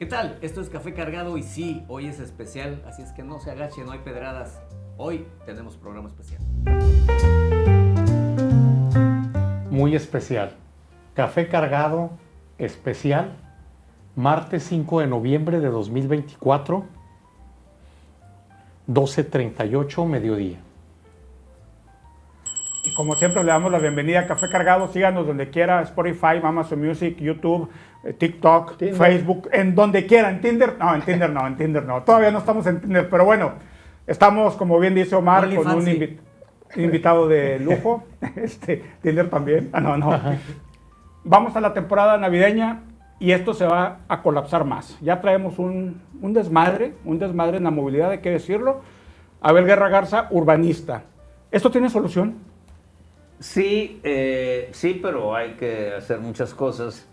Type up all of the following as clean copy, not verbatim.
¿Qué tal? Esto es Café Cargado y sí, hoy es especial, así es que no se agache, no hay pedradas. Hoy tenemos programa especial. Muy especial. Café Cargado especial, martes 5 de noviembre de 2024, 12:38 mediodía. Y como siempre le damos la bienvenida a Café Cargado, síganos donde quiera, Spotify, Amazon Music, YouTube, TikTok, Tinder. Facebook, en donde quiera, en Tinder no, todavía no estamos en Tinder, pero bueno, estamos, como bien dice Omar, con un invitado de lujo, Tinder también, no. Vamos a la temporada navideña y esto se va a colapsar más, ya traemos un desmadre en la movilidad, hay que decirlo. Abel Guerra Garza, urbanista, ¿esto tiene solución? Sí, pero hay que hacer muchas cosas.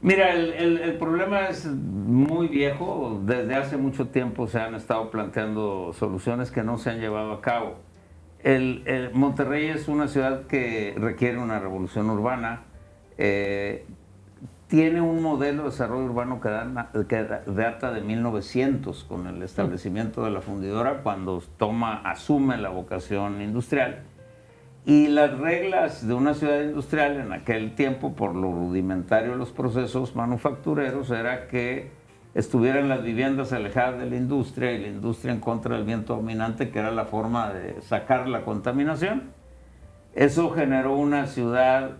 Mira, el problema es muy viejo. Desde hace mucho tiempo se han estado planteando soluciones que no se han llevado a cabo. Monterrey es una ciudad que requiere una revolución urbana. Tiene un modelo de desarrollo urbano que data de 1900, con el establecimiento de la fundidora, cuando asume la vocación industrial. Y las reglas de una ciudad industrial en aquel tiempo, por lo rudimentario de los procesos manufactureros, era que estuvieran las viviendas alejadas de la industria y la industria en contra del viento dominante, que era la forma de sacar la contaminación. Eso generó una ciudad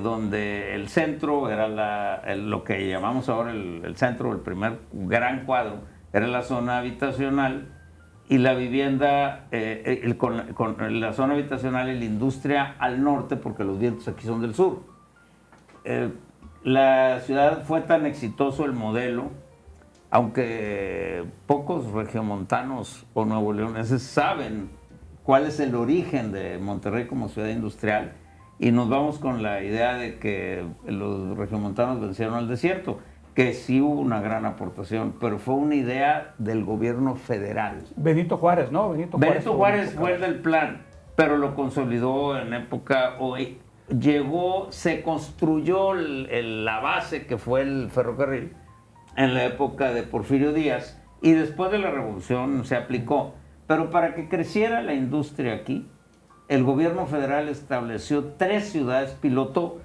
donde el centro era lo que llamamos ahora el centro, el primer gran cuadro, era la zona habitacional. Y la vivienda, con la zona habitacional y la industria al norte, porque los vientos aquí son del sur. La ciudad fue tan exitoso el modelo, aunque pocos regiomontanos o nuevoleoneses saben cuál es el origen de Monterrey como ciudad industrial, y nos vamos con la idea de que los regiomontanos vencieron al desierto, que sí hubo una gran aportación, pero fue una idea del gobierno federal. Benito Juárez, ¿no? Benito Juárez fue el del plan, pero lo consolidó en época, se construyó la base que fue el ferrocarril en la época de Porfirio Díaz, y después de la revolución se aplicó. Pero para que creciera la industria aquí, el gobierno federal estableció 3 ciudades piloto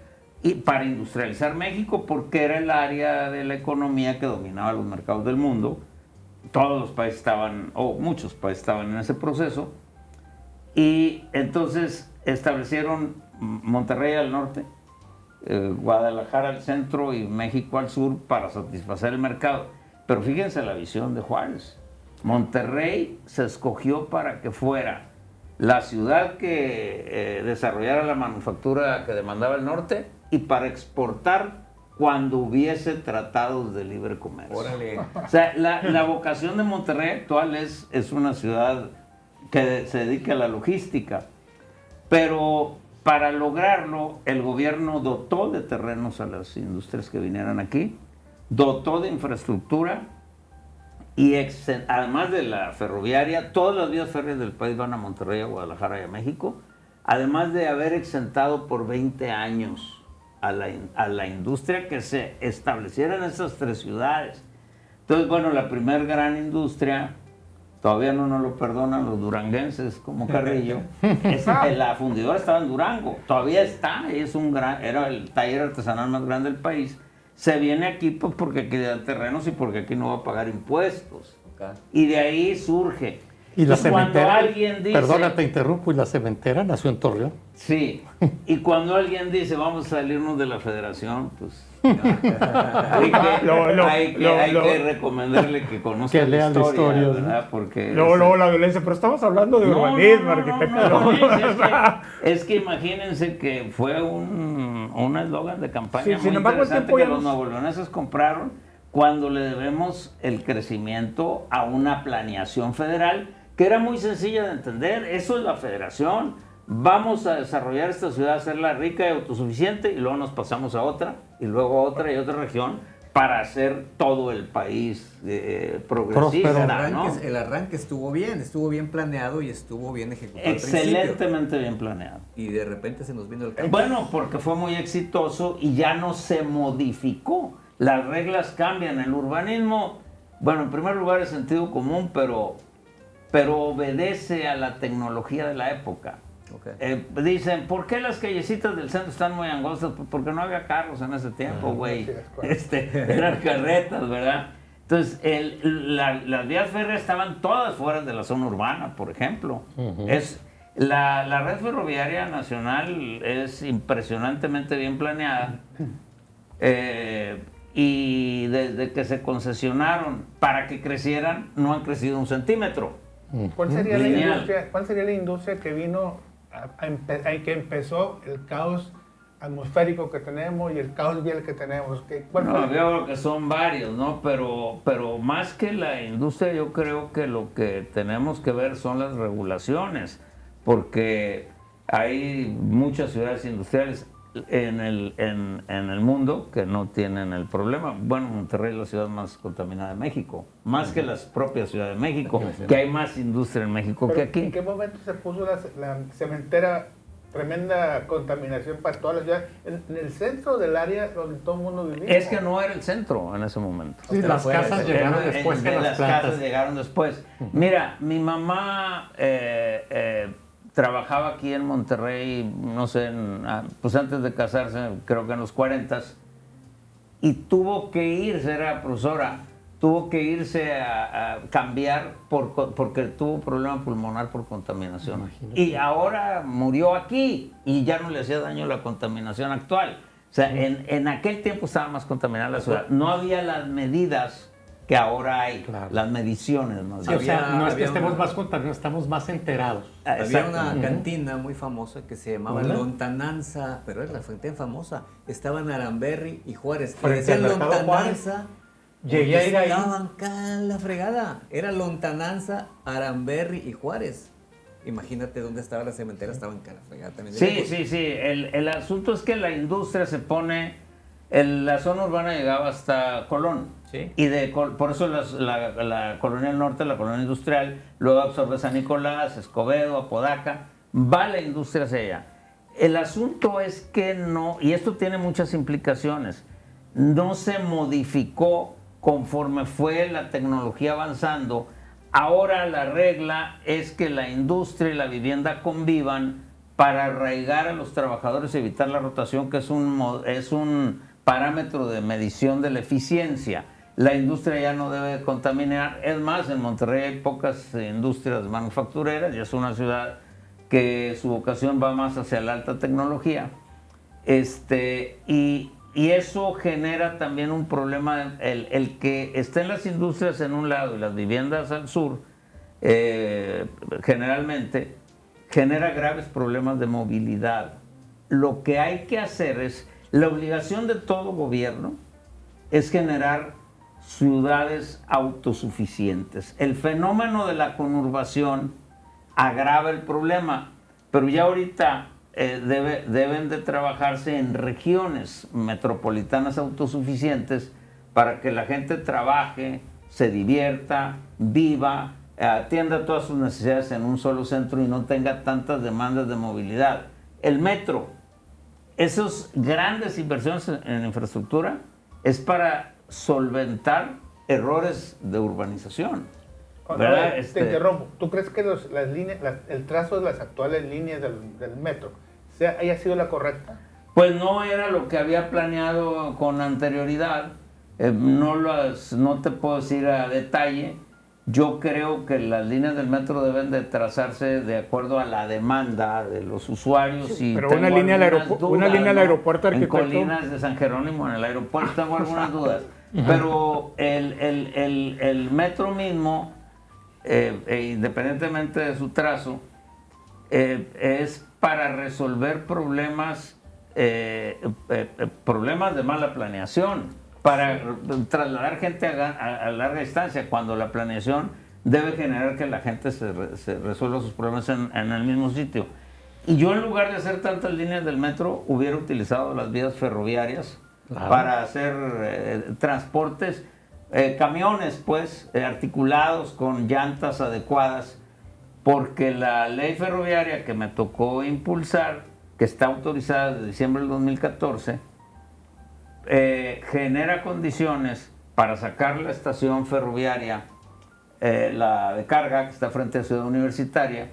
para industrializar México, porque era el área de la economía que dominaba los mercados del mundo. Todos los países muchos países estaban en ese proceso, y entonces establecieron Monterrey al norte, Guadalajara al centro y México al sur para satisfacer el mercado. Pero fíjense la visión de Juárez. Monterrey se escogió para que fuera la ciudad que desarrollara la manufactura que demandaba el norte, y para exportar cuando hubiese tratados de libre comercio. Órale. O sea, la vocación de Monterrey actual es una ciudad que se dedica a la logística, pero para lograrlo el gobierno dotó de terrenos a las industrias que vinieran aquí, dotó de infraestructura, y además de la ferroviaria, todas las vías férreas del país van a Monterrey, a Guadalajara y a México, además de haber exentado por 20 años a la industria que se estableciera en esas 3 ciudades. Entonces, bueno, la primer gran industria, todavía no nos lo perdonan los duranguenses como Carrillo, la fundidora estaba en Durango, todavía está, era el taller artesanal más grande del país. Se viene aquí pues porque aquí dan terrenos y porque aquí no va a pagar impuestos. Okay. Y de ahí surge. Y la cementera, dice, perdona, te interrumpo, y la cementera nació en Torreón. Sí, y cuando alguien dice vamos a salirnos de la federación, pues hay que recomendarle que conozca la historia, ¿verdad? Porque luego la violencia, pero estamos hablando de urbanismo, arquitectura. Es que imagínense que fue un eslogan de campaña muy sin embargo, interesante que los nuevoleoneses compraron cuando le debemos el crecimiento a una planeación federal que era muy sencilla de entender. Eso es la federación. Vamos a desarrollar esta ciudad, hacerla rica y autosuficiente, y luego nos pasamos a otra, y luego a otra y otra región, para hacer todo el país progresista, ¿no? El arranque estuvo bien planeado y estuvo bien ejecutado. Excelentemente bien planeado. Y de repente se nos vino el cambio. Bueno, porque fue muy exitoso y ya no se modificó. las reglas cambian. El urbanismo, bueno, en primer lugar es sentido común, pero obedece a la tecnología de la época. Okay. Dicen, ¿por qué las callecitas del centro están muy angostas? Porque no había carros en ese tiempo, güey. Eran carretas, ¿verdad? Entonces, las vías férreas estaban todas fuera de la zona urbana, por ejemplo. La red ferroviaria nacional es impresionantemente bien planeada. Y desde que se concesionaron para que crecieran, no han crecido un centímetro. ¿Cuál sería la industria que vino que empezó el caos atmosférico que tenemos y el caos vial que tenemos? No, yo creo que son varios, ¿no? Pero más que la industria, yo creo que lo que tenemos que ver son las regulaciones, porque hay muchas ciudades industriales en el mundo que no tienen el problema. Bueno, Monterrey es la ciudad más contaminada de México, más que las propias ciudades de México, que hay más industria en México que aquí. ¿En qué momento se puso la cementera? Tremenda contaminación para toda la ciudad, en el centro del área donde todo el mundo vivía. Es que no era el centro en ese momento. Sí, las casas llegaron después que las plantas. Casas llegaron después. Mira, mi mamá trabajaba aquí en Monterrey, no sé, pues antes de casarse, creo que en los 40s, y tuvo que irse, era profesora, tuvo que irse a cambiar porque tuvo problema pulmonar por contaminación. Imagínate. Y ahora murió aquí y ya no le hacía daño la contaminación actual. O sea, en aquel tiempo estaba más contaminada la ciudad. No había las medidas que ahora hay, las mediciones. ¿No? Sí, o sea, no es que estemos más contaminados, estamos más enterados. Había una cantina muy famosa que se llamaba Lontananza, pero era la fuente famosa. Estaba en Aramberri y Juárez. Frente al mercado Lontananza. Llegué a ir ahí. Estaban acá en la fregada. Era Lontananza, Aramberri y Juárez. Imagínate dónde estaba la cementera, estaba en la fregada también. Sí. El asunto es que la industria se pone, la zona urbana llegaba hasta Colón. Sí. Y por eso la colonia del norte, la colonia industrial, luego absorbe San Nicolás, Escobedo, Apodaca, va la industria hacia allá. El asunto es que no, y esto tiene muchas implicaciones, no se modificó conforme fue la tecnología avanzando. Ahora la regla es que la industria y la vivienda convivan para arraigar a los trabajadores y evitar la rotación, que es un parámetro de medición de la eficiencia. La industria ya no debe contaminar. Es más, en Monterrey hay pocas industrias manufactureras y es una ciudad que su vocación va más hacia la alta tecnología. Y eso genera también un problema, el que estén las industrias en un lado y las viviendas al sur, generalmente, genera graves problemas de movilidad. Lo que hay que hacer es, la obligación de todo gobierno es generar ciudades autosuficientes. El fenómeno de la conurbación agrava el problema, pero ya ahorita deben de trabajarse en regiones metropolitanas autosuficientes para que la gente trabaje, se divierta, viva, atienda todas sus necesidades en un solo centro y no tenga tantas demandas de movilidad. El metro, esas grandes inversiones en infraestructura, es para solventar errores de urbanización. ¿Verdad? Te interrumpo. ¿Tú crees que el trazo de las actuales líneas del metro haya sido la correcta? Pues no era lo que había planeado con anterioridad. No te puedo decir a detalle. Yo creo que las líneas del metro deben de trazarse de acuerdo a la demanda de los usuarios. Sí, pero una línea al aeropuerto, arquitecto. En Colinas de San Jerónimo, en el aeropuerto, tengo algunas dudas. Pero el metro mismo, independientemente de su trazo, es para resolver problemas de mala planeación, para trasladar gente a larga distancia, cuando la planeación debe generar que la gente se resuelva sus problemas en el mismo sitio. Y yo, en lugar de hacer tantas líneas del metro, hubiera utilizado las vías ferroviarias para hacer transportes, camiones pues articulados con llantas adecuadas, porque la ley ferroviaria que me tocó impulsar, que está autorizada desde diciembre del 2014, genera condiciones para sacar la estación ferroviaria, la de carga que está frente a Ciudad Universitaria.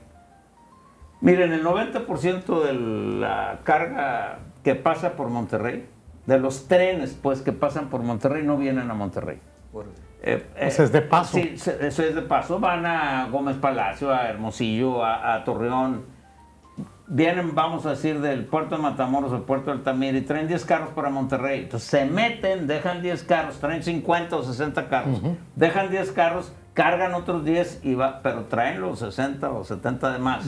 Miren, el 90% de la carga que pasa por Monterrey, de los trenes pues que pasan por Monterrey, no vienen a Monterrey. Eso es de paso. Sí, eso es de paso. Van a Gómez Palacio, a Hermosillo, a Torreón. Vienen, vamos a decir, del puerto de Matamoros al puerto de Altamira y traen 10 carros para Monterrey. Entonces se meten, dejan 10 carros, traen 50 o 60 carros. Dejan 10 carros, cargan otros 10, pero traen los 60 o 70 de más.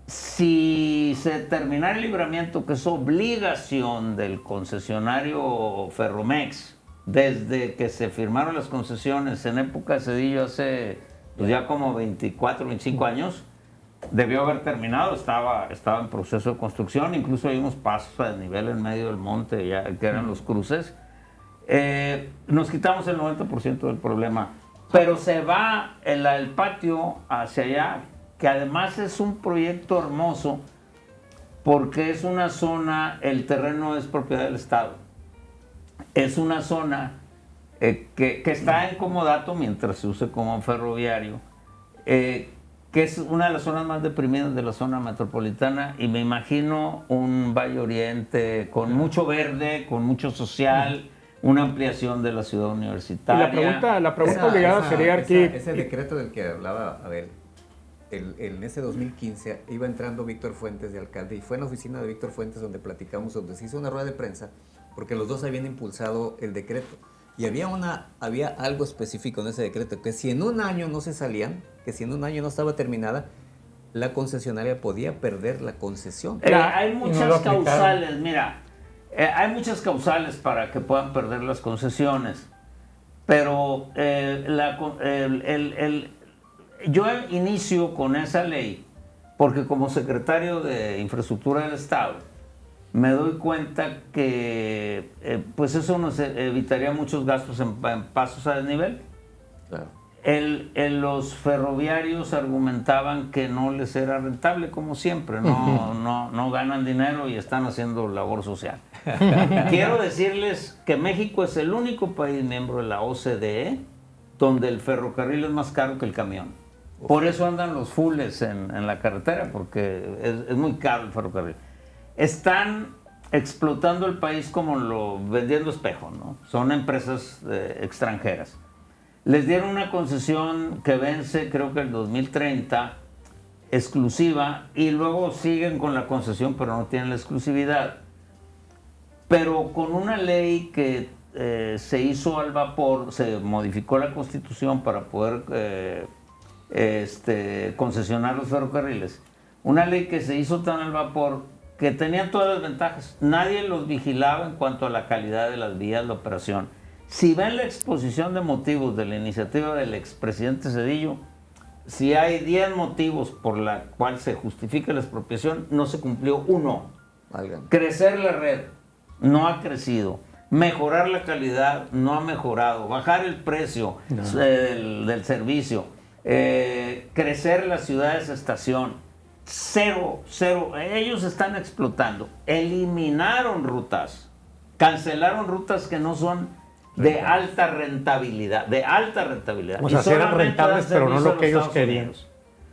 Si se terminara el libramiento, que es obligación del concesionario Ferromex, desde que se firmaron las concesiones en época de Zedillo hace pues ya como 24, 25 años, debió haber terminado, estaba en proceso de construcción, incluso hay unos pasos a nivel en medio del monte, ya, que eran los cruces. Nos quitamos el 90% del problema, pero se va el patio hacia allá, que además es un proyecto hermoso, porque es una zona, el terreno es propiedad del Estado. Es una zona que está en comodato mientras se use como ferroviario, que es una de las zonas más deprimidas de la zona metropolitana, y me imagino un Valle Oriente con mucho verde, con mucho social, una ampliación de la ciudad universitaria. Y la pregunta obligada sería aquí... Ese decreto del que hablaba Abel, en ese 2015 iba entrando Víctor Fuentes de alcalde, y fue en la oficina de Víctor Fuentes donde platicamos, donde se hizo una rueda de prensa, porque los dos habían impulsado el decreto. Y había algo específico en ese decreto, que si en un año no se salían, que si en un año no estaba terminada, la concesionaria podía perder la concesión. Hay muchas causales, mira, hay muchas causales para que puedan perder las concesiones, pero yo inicio con esa ley porque como secretario de Infraestructura del Estado me doy cuenta que pues eso nos evitaría muchos gastos en pasos a desnivel. Claro. Los ferroviarios argumentaban que no les era rentable, como siempre, no ganan dinero y están haciendo labor social. Quiero decirles que México es el único país miembro de la OCDE donde el ferrocarril es más caro que el camión. Por eso andan los fulles en la carretera, porque es muy caro el ferrocarril. Están explotando el país como vendiendo espejos, ¿no? Son empresas extranjeras. Les dieron una concesión que vence, creo que el 2030, exclusiva, y luego siguen con la concesión, pero no tienen la exclusividad. Pero con una ley que se hizo al vapor, se modificó la Constitución para poder concesionar los ferrocarriles. Una ley que se hizo tan al vapor que tenía todas las ventajas. Nadie los vigilaba en cuanto a la calidad de las vías, la operación. Si ven la exposición de motivos de la iniciativa del expresidente Zedillo, si hay 10 motivos por la cual se justifica la expropiación, no se cumplió uno. Válgame. Crecer la red, no ha crecido. Mejorar la calidad, no ha mejorado. Bajar el precio del servicio. Crecer las ciudades estación. Cero. Ellos están explotando. Eliminaron rutas. Cancelaron rutas que no son de alta rentabilidad. O sea, eran rentables, pero no lo que ellos querían.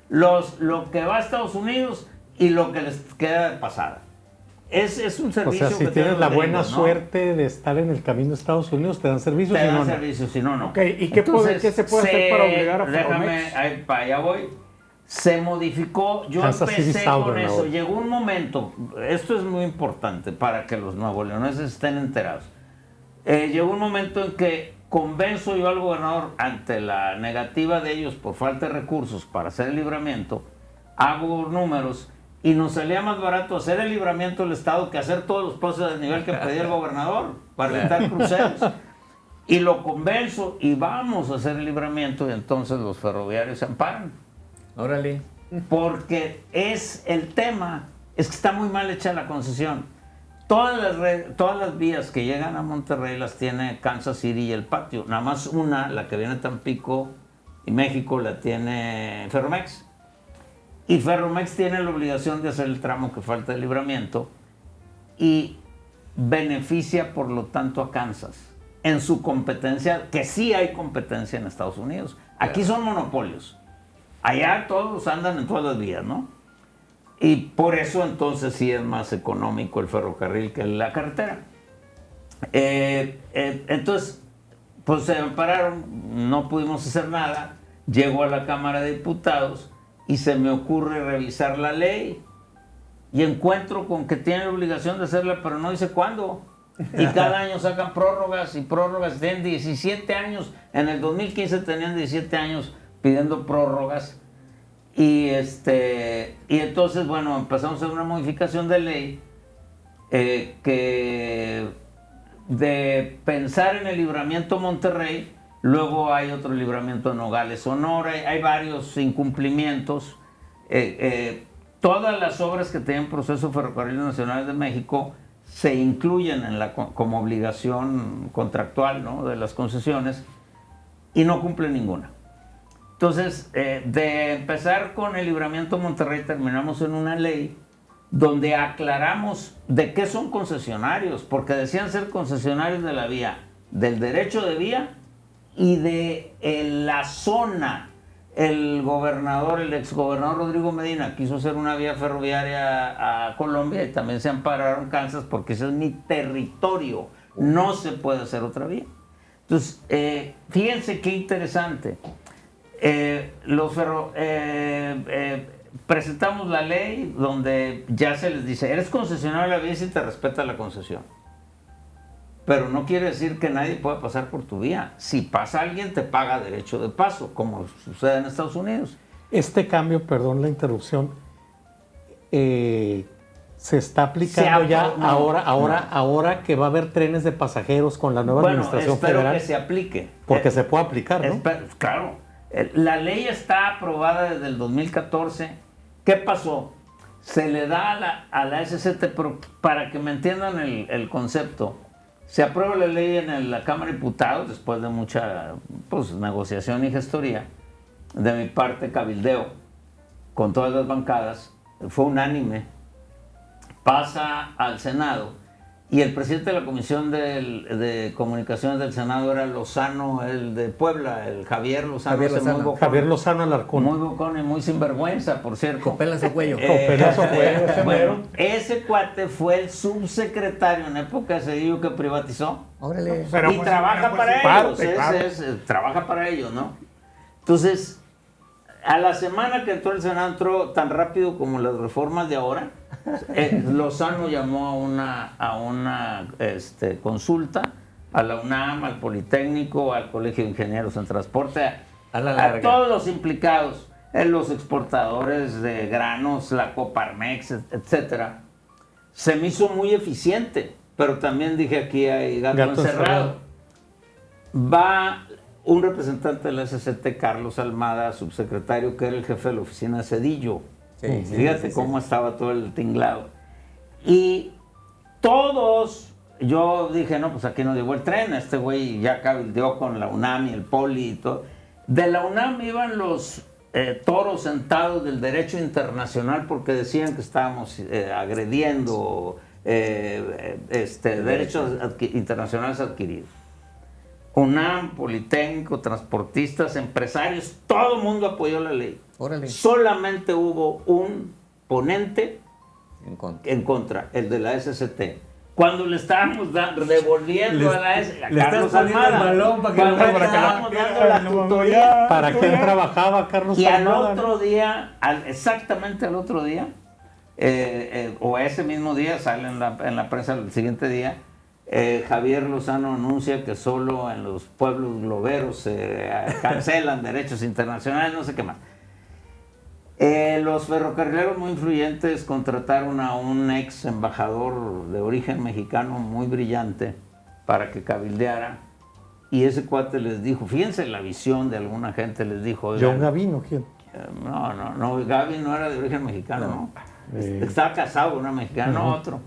Lo que va a Estados Unidos y lo que les queda de pasada. Es un servicio. O sea, si tienes la buena suerte de estar en el camino de Estados Unidos, te dan servicios. Te dan servicios, si no, no. Okay, ¿y qué se puede hacer para obligar a Ferromex? Déjame, para allá voy. Se modificó, yo empecé con eso. Llegó un momento, esto es muy importante para que los nuevoleoneses estén enterados. Llegó un momento en que convenzo yo al gobernador, ante la negativa de ellos por falta de recursos para hacer el libramiento, hago números y nos salía más barato hacer el libramiento del Estado que hacer todos los pasos de nivel que pedía el gobernador para evitar cruceros. Y lo convenzo y vamos a hacer el libramiento, y entonces los ferroviarios se amparan. Órale. Porque el tema es que está muy mal hecha la concesión. Todas las vías que llegan a Monterrey las tiene Kansas City y El Patio. Nada más una, la que viene a Tampico y México, la tiene Ferromex. Y Ferromex tiene la obligación de hacer el tramo que falta de libramiento. Y beneficia por lo tanto a Kansas en su competencia, que sí hay competencia en Estados Unidos. Aquí son monopolios. Allá todos andan en todas las vías, ¿no? Y por eso entonces sí es más económico el ferrocarril que la carretera. Entonces, pues se ampararon, no pudimos hacer nada. Llego a la Cámara de Diputados y se me ocurre revisar la ley. Y encuentro con que tienen la obligación de hacerla, pero no dice cuándo. Y cada año sacan prórrogas y prórrogas. Tienen 17 años. En el 2015 tenían 17 años pidiendo prórrogas. Y entonces, bueno, empezamos a hacer una modificación de ley que de pensar en el libramiento Monterrey, luego hay otro libramiento en Nogales, Sonora, hay varios incumplimientos. Todas las obras que tienen proceso Ferrocarriles Nacionales de México se incluyen como obligación contractual, ¿no?, de las concesiones, y no cumplen ninguna. Entonces, de empezar con el libramiento Monterrey, terminamos en una ley donde aclaramos de qué son concesionarios, porque decían ser concesionarios de la vía, del derecho de vía y de la zona. El exgobernador Rodrigo Medina quiso hacer una vía ferroviaria a Colombia y también se ampararon Kansas porque ese es mi territorio, no se puede hacer otra vía. Entonces, fíjense qué interesante. Presentamos la ley donde ya se les dice, eres concesionario de la vía si te respeta la concesión. Pero no quiere decir que nadie pueda pasar por tu vía. Si pasa alguien, te paga derecho de paso, como sucede en Estados Unidos. Este cambio, perdón la interrupción, se está aplicando ahora que va a haber trenes de pasajeros con la nueva administración federal. Espero que se aplique. Porque se puede aplicar, ¿no? Claro. La ley está aprobada desde el 2014. ¿Qué pasó? Se le da a la SCT, pero para que me entiendan el concepto, se aprueba la ley en la Cámara de Diputados después de mucha negociación y gestoría. De mi parte, cabildeo con todas las bancadas, fue unánime. Pasa al Senado y el presidente de la Comisión de Comunicaciones del Senado era Lozano, el de Puebla, el Javier Lozano. Javier Lozano Alarcón. Muy bocón y muy sinvergüenza, por cierto. Con pelas de cuello. Bueno, ese cuate fue el subsecretario en época de Cedillo que privatizó. Órale. Y trabaja para ellos. Trabaja para ellos, ¿no? Entonces, a la semana que entró el Senado, entró tan rápido como las reformas de ahora. Lozano llamó a una consulta a la UNAM, al Politécnico, al Colegio de Ingenieros en Transporte, a todos los implicados, los exportadores de granos, la Coparmex, etcétera. Se me hizo muy eficiente, pero también dije, aquí hay gato encerrado. Va un representante de la SCT, Carlos Almada, subsecretario, que era el jefe de la oficina de Cedillo. Fíjate cómo estaba todo el tinglado. Y todos, yo dije, no, pues aquí no llegó el tren, este güey ya cabildeó con la UNAM y el Poli y todo. De la UNAM iban los toros sentados del derecho internacional porque decían que estábamos agrediendo derechos internacionales adquiridos. UNAM, Politécnico, transportistas, empresarios, todo el mundo apoyó la ley. Órale. Solamente hubo un ponente en contra, el de la SCT. Cuando le estábamos devolviendo a la SCT, a Carlos Almada, el balón para que cuando le estábamos dando la tutoría. ¿Para quién trabajaba Carlos Almada? Y Almada? al otro día, exactamente al otro día, o ese mismo día, sale en la prensa el siguiente día, Javier Lozano anuncia que solo en los pueblos globeros se cancelan derechos internacionales, no sé qué más. Los ferrocarrileros muy influyentes contrataron a un ex embajador de origen mexicano muy brillante para que cabildeara, y ese cuate les dijo, fíjense la visión de alguna gente, les dijo... ¿John Gavino quién? No, Gaby no era de origen mexicano, no. Estaba casado con una mexicana, no otro.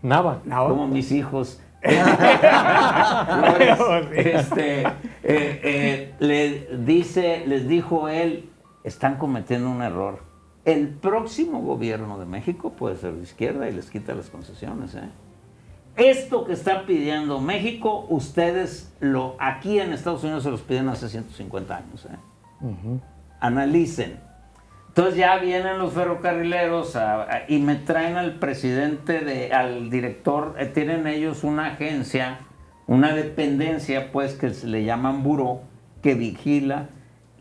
Nava. Como mis hijos. Les dijo él, están cometiendo un error. el próximo gobierno de México puede ser de izquierda y les quita las concesiones. Esto que está pidiendo México, ustedes aquí en Estados Unidos se los piden hace 150 años. Analicen. Entonces ya vienen los ferrocarrileros y me traen al presidente, al director, tienen ellos una agencia, una dependencia, pues, que se le llaman buró, que vigila,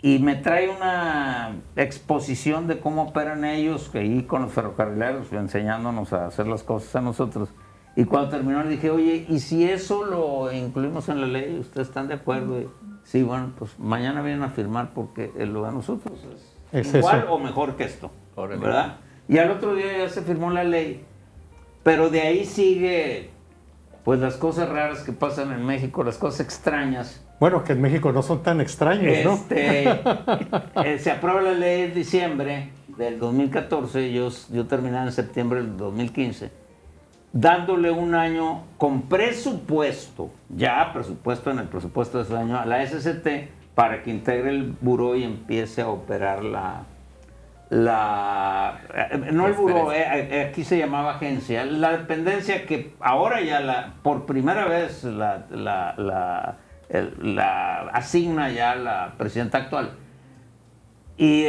y me trae una exposición de cómo operan ellos, ahí con los ferrocarrileros, enseñándonos a hacer las cosas a nosotros. Y cuando terminó le dije, oye, ¿y si eso lo incluimos en la ley? ¿Ustedes están de acuerdo? Y, sí, bueno, pues mañana vienen a firmar porque lo de nosotros es igual eso, o mejor que esto, ¿verdad? Y al otro día ya se firmó la ley, pero de ahí sigue, pues, las cosas raras que pasan en México, las cosas extrañas. Bueno, que en México no son tan extraños, ¿no? Se aprueba la ley en diciembre del 2014, yo terminé en septiembre del 2015, dándole un año con presupuesto, presupuesto en el presupuesto de ese año, a la SCT para que integre el buró y empiece a operar no el buró, aquí se llamaba agencia, la dependencia que ahora ya por primera vez la asigna ya la presidenta actual. Y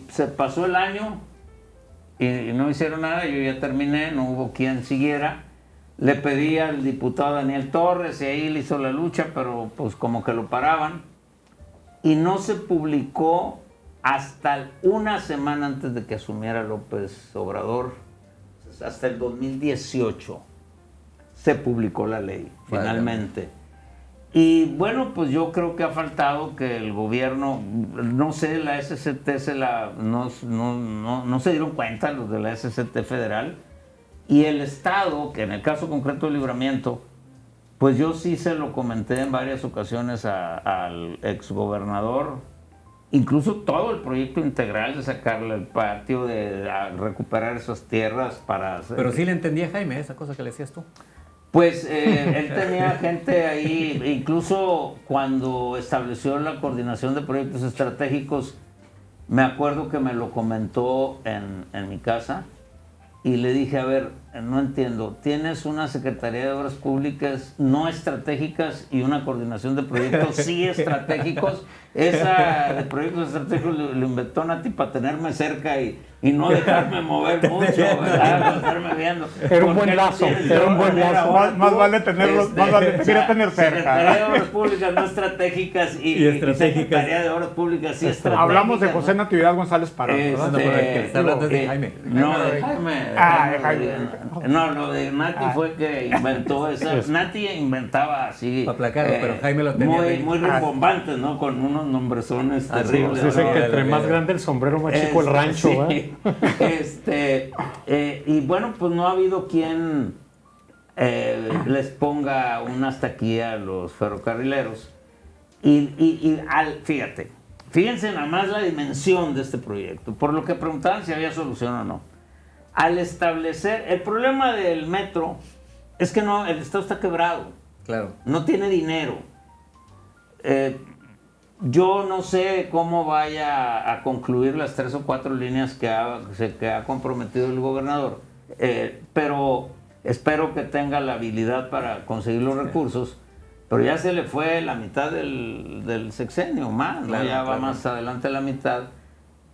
se pasó el año y no hicieron nada, yo ya terminé, no hubo quien siguiera. Le pedí al diputado Daniel Torres y ahí le hizo la lucha, pero pues como que lo paraban. Y no se publicó hasta una semana antes de que asumiera López Obrador, hasta el 2018 se publicó la ley, finalmente. Y bueno, pues yo creo que ha faltado que el gobierno, no sé, la SCT no se dieron cuenta, los de la SCT federal, y el Estado, que en el caso concreto del Libramiento, pues yo sí se lo comenté en varias ocasiones al exgobernador, incluso todo el proyecto integral de sacarle el patio, de recuperar esas tierras para hacer... Pero sí le entendía, Jaime, esa cosa que le decías tú. Pues él tenía gente ahí, incluso cuando estableció la coordinación de proyectos estratégicos, me acuerdo que me lo comentó en mi casa y le dije, a ver, no entiendo, tienes una Secretaría de Obras Públicas no estratégicas y una coordinación de proyectos sí estratégicos. Esa de proyectos estratégicos lo inventó Nati para tenerme cerca y no dejarme mover mucho, ¿verdad? Estarme viendo. Era un buen lazo, era un buen lazo. Más vale tenerlo, más vale tener cerca. Secretaría de Obras Públicas no estratégicas y Secretaría de Obras Públicas sí estratégicas. Hablamos de José Natividad González Parado. Está hablando de Jaime. No, de Jaime. No, lo de Nati fue que inventó esa. Nati inventaba así. Para aplacarlo, pero Jaime lo tenía. Muy rimbombantes, ¿no? Con unos nombrezones terribles. Sí, dicen que entre más grande el sombrero, más chico el rancho, sí. Y bueno, pues no ha habido quien les ponga un hasta aquí a los ferrocarrileros. Fíjense nada más la dimensión de este proyecto, por lo que preguntaban si había solución o no. Al establecer, el problema del metro es que no, el Estado está quebrado. Claro. No tiene dinero. Yo no sé cómo vaya a concluir las 3 o 4 líneas que ha comprometido el gobernador, pero espero que tenga la habilidad para conseguir los recursos, pero ya se le fue la mitad del sexenio más, ¿no? Ya va más adelante la mitad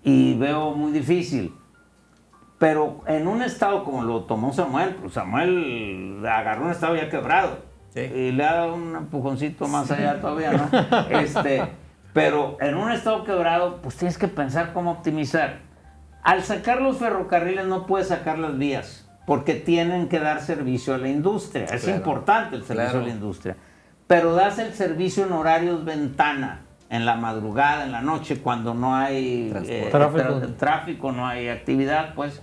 y veo muy difícil. Pero en un estado como lo tomó Samuel, pues Samuel agarró un estado ya quebrado y le ha dado un empujoncito más allá todavía, ¿no? Pero en un estado quebrado, pues tienes que pensar cómo optimizar. Al sacar los ferrocarriles no puedes sacar las vías, porque tienen que dar servicio a la industria. Es importante el servicio a la industria. Pero das el servicio en horarios ventana, en la madrugada, en la noche, cuando no hay tráfico, no hay actividad, pues.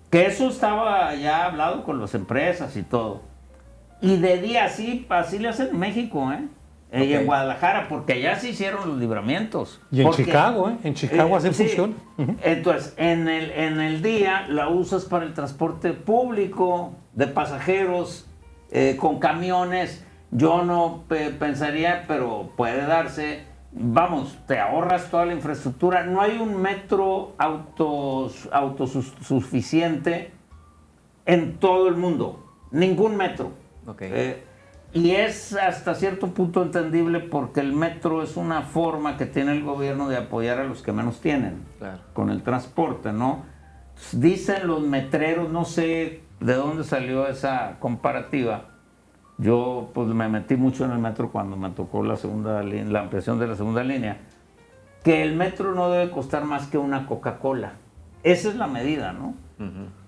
Que eso estaba ya hablado con las empresas y todo. Y de día así le hacen en México, y en Guadalajara, porque allá se hicieron los libramientos. Y en Chicago, en Chicago así funciona. Entonces, en el día la usas para el transporte público de pasajeros, con camiones. Yo no pensaría, pero puede darse vamos, te ahorras toda la infraestructura. No hay un metro autosuficiente en todo el mundo. Ningún metro. Okay. Y es hasta cierto punto entendible porque el metro es una forma que tiene el gobierno de apoyar a los que menos tienen. Claro. Con el transporte, ¿no? Dicen los metreros, no sé de dónde salió esa comparativa. Yo pues me metí mucho en el metro cuando me tocó la ampliación de la segunda línea, que el metro no debe costar más que una Coca-Cola. Esa es la medida, ¿no?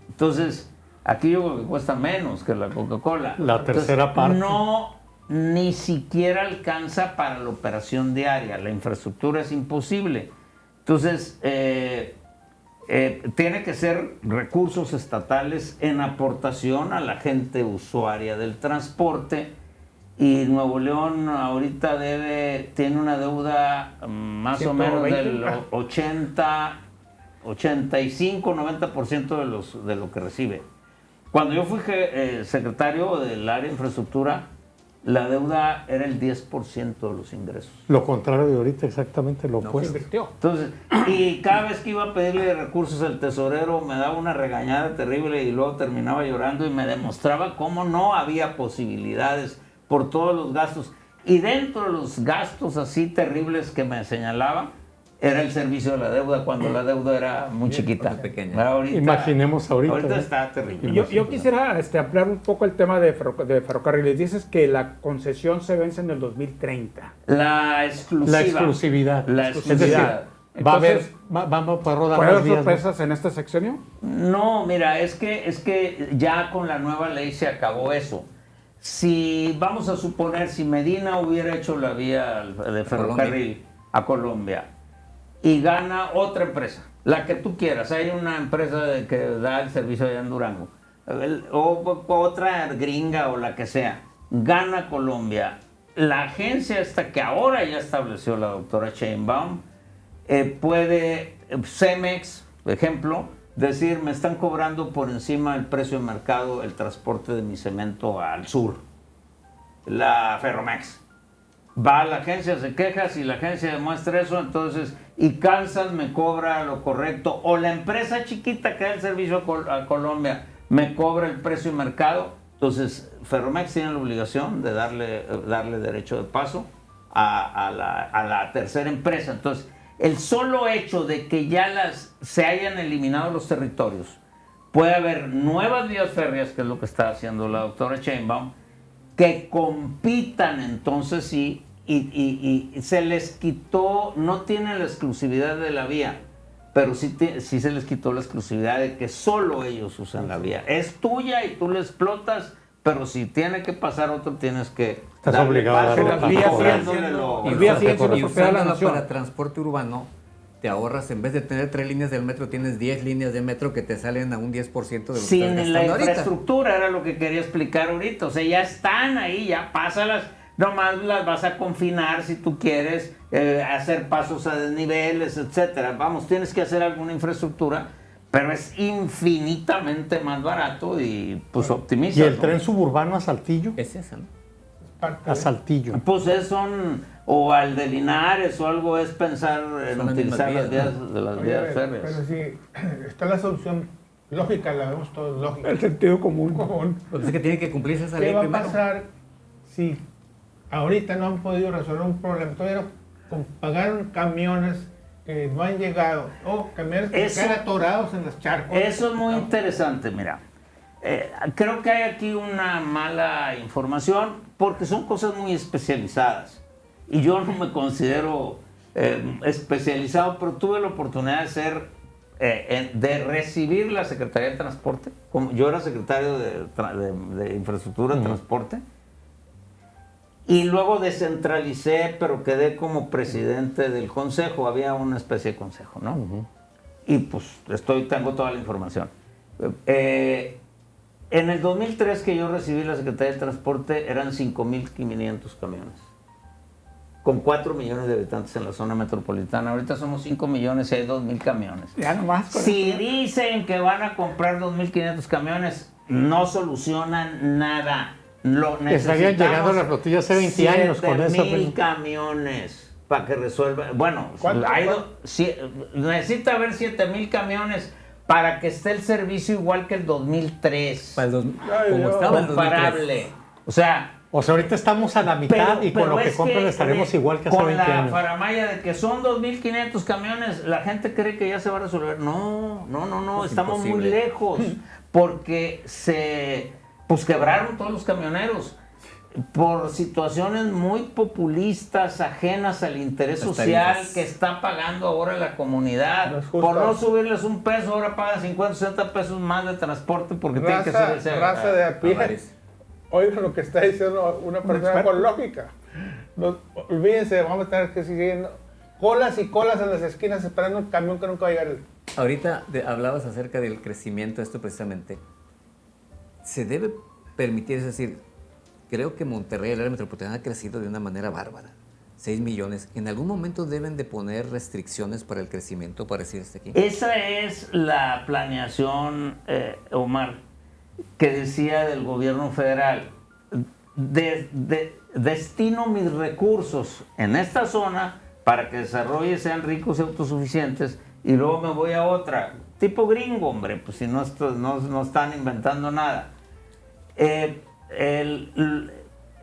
Entonces, aquí yo creo que cuesta menos que la Coca-Cola. La tercera parte. No, ni siquiera alcanza para la operación diaria. La infraestructura es imposible. Entonces, tiene que ser recursos estatales en aportación a la gente usuaria del transporte, y Nuevo León ahorita tiene una deuda más o menos del 85-90% de lo que recibe. Cuando yo fui secretario del área de infraestructura, la deuda era el 10% de los ingresos. Lo contrario de ahorita, exactamente lo opuesto. Entonces, y cada vez que iba a pedirle recursos al tesorero me daba una regañada terrible y luego terminaba llorando y me demostraba cómo no había posibilidades por todos los gastos. Y dentro de los gastos así terribles que me señalaba, era el servicio de la deuda cuando la deuda era muy chiquita. Pequeña. Ahorita, Imaginemos ahorita. Ahorita está terrible. Yo quisiera ampliar un poco el tema de ferrocarriles. Dices que la concesión se vence en el 2030. La exclusiva. La exclusividad. La Es decir, exclusividad. vamos a poder rodar ¿Puede más haber días, sorpresas en este sexenio? No, mira, es que ya con la nueva ley se acabó eso. Si vamos a suponer, si Medina hubiera hecho la vía de ferrocarril a Colombia y gana otra empresa, la que tú quieras, hay una empresa que da el servicio allá en Durango, o otra gringa o la que sea, gana Colombia, la agencia esta que ahora ya estableció la doctora Sheinbaum, puede, Cemex, por ejemplo, decir, me están cobrando por encima del precio de mercado el transporte de mi cemento al sur. La Ferromex va a la agencia, se queja, si la agencia demuestra eso, entonces, y Kansas me cobra lo correcto, o la empresa chiquita que da el servicio a Colombia me cobra el precio de mercado, entonces Ferromex tiene la obligación de darle derecho de paso a la tercera empresa. Entonces, el solo hecho de que ya se hayan eliminado los territorios, puede haber nuevas vías férreas, que es lo que está haciendo la doctora Sheinbaum, que compitan entonces sí, y se les quitó, no tienen la exclusividad de la vía, pero sí se les quitó la exclusividad de que solo ellos usan la vía. Es tuya y tú la explotas, pero si tiene que pasar otro, tienes que... Estás obligado a darle las vías Y usándola para transporte urbano, te ahorras, en vez de tener 3 líneas del metro, tienes 10 líneas de metro que te salen a un 10% de lo que estás sin la gastando infraestructura, era lo que quería explicar ahorita. O sea, ya están ahí, ya pásalas. Nomás las vas a confinar si tú quieres, hacer pasos a desniveles, etcétera. Vamos, tienes que hacer alguna infraestructura, pero es infinitamente más barato y pues optimiza. ¿Y el tren suburbano a Saltillo? Es esa, ¿no? A Saltillo. Pues o al de Linares o algo, es pensar en Son las utilizar mismas las vías, vías de las Oye, vías férreas. pero sí, está la solución lógica, la vemos todos lógica. El sentido común. Pues es que tiene que cumplirse esa ley ¿Qué va a primero. pasar si ahorita no han podido resolver un problema? Todavía pagaron camiones que no han llegado, o camiones que Eso- quedan atorados en los charcos. Eso es muy interesante, mira. Creo que hay aquí una mala información porque son cosas muy especializadas. Y yo no me considero especializado, pero tuve la oportunidad de ser, de recibir la Secretaría de Transporte. Yo era secretario de Infraestructura y Transporte. Y luego descentralicé, pero quedé como presidente del consejo. Había una especie de consejo, ¿no? Y pues tengo toda la información. En el 2003 que yo recibí la Secretaría de Transporte eran 5.500 camiones, con 4 millones de habitantes en la zona metropolitana. Ahorita somos 5 millones y hay 2.000 camiones. Ya nomás. Si dicen que van a comprar 2.500 camiones, no solucionan nada. Estarían llegando a la flotilla hace 20 años con esa. 7.000 camiones para que resuelva. Bueno, necesita haber 7,000 camiones para que esté el servicio igual que el 2003. Como estaba el 2003. Comparable. O sea, ahorita estamos a la mitad y con lo que compren estaremos igual que hace 20 años. Con la faramaya de que son 2,500 camiones, la gente cree que ya se va a resolver. No, estamos muy lejos. Porque quebraron todos los camioneros por situaciones muy populistas, ajenas al interés social que está pagando ahora la comunidad. Por no subirles un peso, ahora pagan 50, 60 pesos más de transporte porque tiene que ser ese. Raza de a pie. Oigan lo que está diciendo una persona con lógica. No, olvídense, vamos a tener que seguir colas y colas en las esquinas esperando un camión que nunca va a llegar. Ahorita hablabas acerca del crecimiento, esto precisamente. Se debe permitir, es decir, creo que Monterrey, el área metropolitana, ha crecido de una manera bárbara. 6 millones. ¿En algún momento deben de poner restricciones para el crecimiento, para decir aquí? Esa es la planeación, Omar, que decía del gobierno federal. Destino mis recursos en esta zona para que desarrolle, sean ricos y autosuficientes, y luego me voy a otra. Tipo gringo, hombre, pues si no están inventando nada.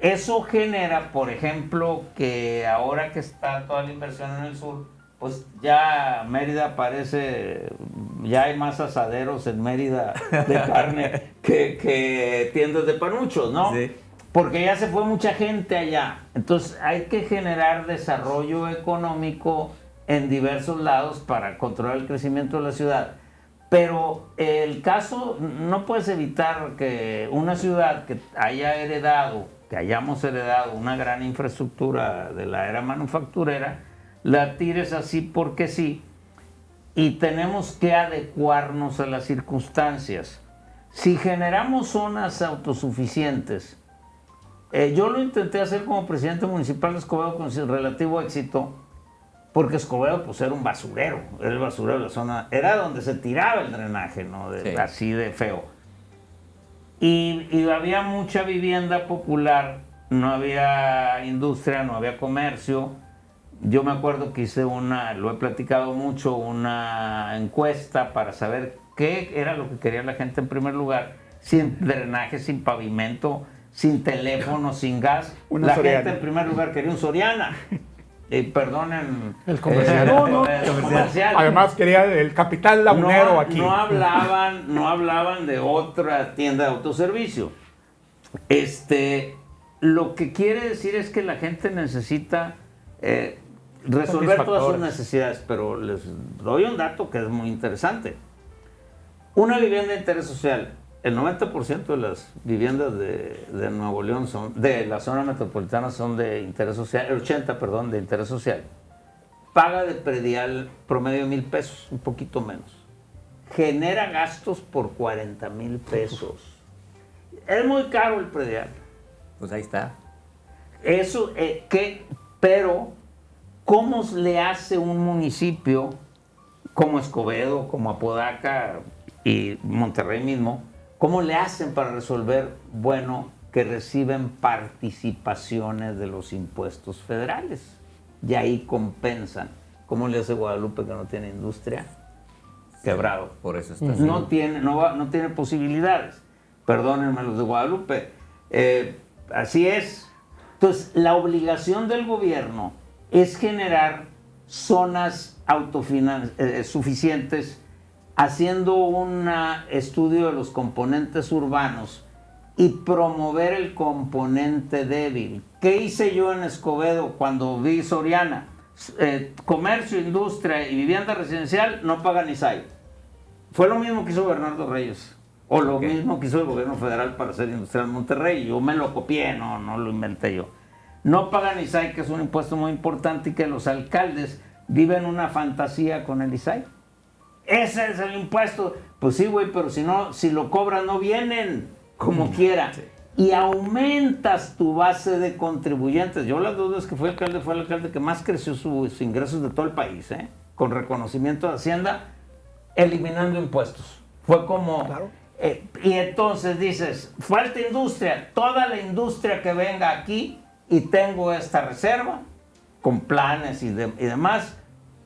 Eso genera, por ejemplo, que ahora que está toda la inversión en el sur, pues ya Mérida parece, ya hay más asaderos en Mérida de carne que tiendas de panuchos, ¿no? Sí. Porque ya se fue mucha gente allá. Entonces hay que generar desarrollo económico en diversos lados para controlar el crecimiento de la ciudad. Pero el caso, no puedes evitar que una ciudad que hayamos heredado una gran infraestructura de la era manufacturera, la tires así porque sí, y tenemos que adecuarnos a las circunstancias. Si generamos zonas autosuficientes, yo lo intenté hacer como presidente municipal de Escobedo con relativo éxito, porque Escobedo pues era un basurero, era el basurero de la zona, era donde se tiraba el drenaje, ¿no? Así de feo. Y había mucha vivienda popular, no había industria, no había comercio. Yo me acuerdo que hice lo he platicado mucho, una encuesta para saber qué era lo que quería la gente en primer lugar, sin drenaje, sin pavimento, sin teléfono, sin gas. La gente en primer lugar quería un Soriana. Perdonen el comercial. El comercial. Además quería el capital lagunero aquí. No hablaban de otra tienda de autoservicio. Lo que quiere decir es que la gente necesita resolver todas sus necesidades, pero les doy un dato que es muy interesante. Una vivienda de interés social, el 90% de las viviendas de Nuevo León de la zona metropolitana son de interés social, el 80%, de interés social. Paga de predial promedio de 1,000 pesos, un poquito menos. Genera gastos por 40,000 pesos. Es muy caro el predial. Pues ahí está. Eso, pero, ¿cómo le hace un municipio como Escobedo, como Apodaca y Monterrey mismo? ¿Cómo le hacen para resolver? Bueno, que reciben participaciones de los impuestos federales. Y ahí compensan. ¿Cómo le hace Guadalupe que no tiene industria? Quebrado. Por eso está así. No tiene posibilidades. Perdónenme los de Guadalupe. Así es. Entonces, la obligación del gobierno es generar zonas suficientes, haciendo un estudio de los componentes urbanos y promover el componente débil. ¿Qué hice yo en Escobedo cuando vi Soriana? Comercio, industria y vivienda residencial no pagan ISAI. Fue lo mismo que hizo Bernardo Reyes, o lo mismo que hizo el gobierno federal para hacer Industrial Monterrey. Yo me lo copié, no lo inventé yo. No pagan ISAI, que es un impuesto muy importante y que los alcaldes viven una fantasía con el ISAI. Ese es el impuesto. Pues sí, güey, pero si lo cobran no vienen como quiera. Sí. Y aumentas tu base de contribuyentes. Yo las dos veces que fui alcalde, fue el alcalde que más creció sus ingresos de todo el país, con reconocimiento de Hacienda, eliminando impuestos. Fue como... Claro. Y entonces dices, falta industria, toda la industria que venga aquí y tengo esta reserva, con planes y demás,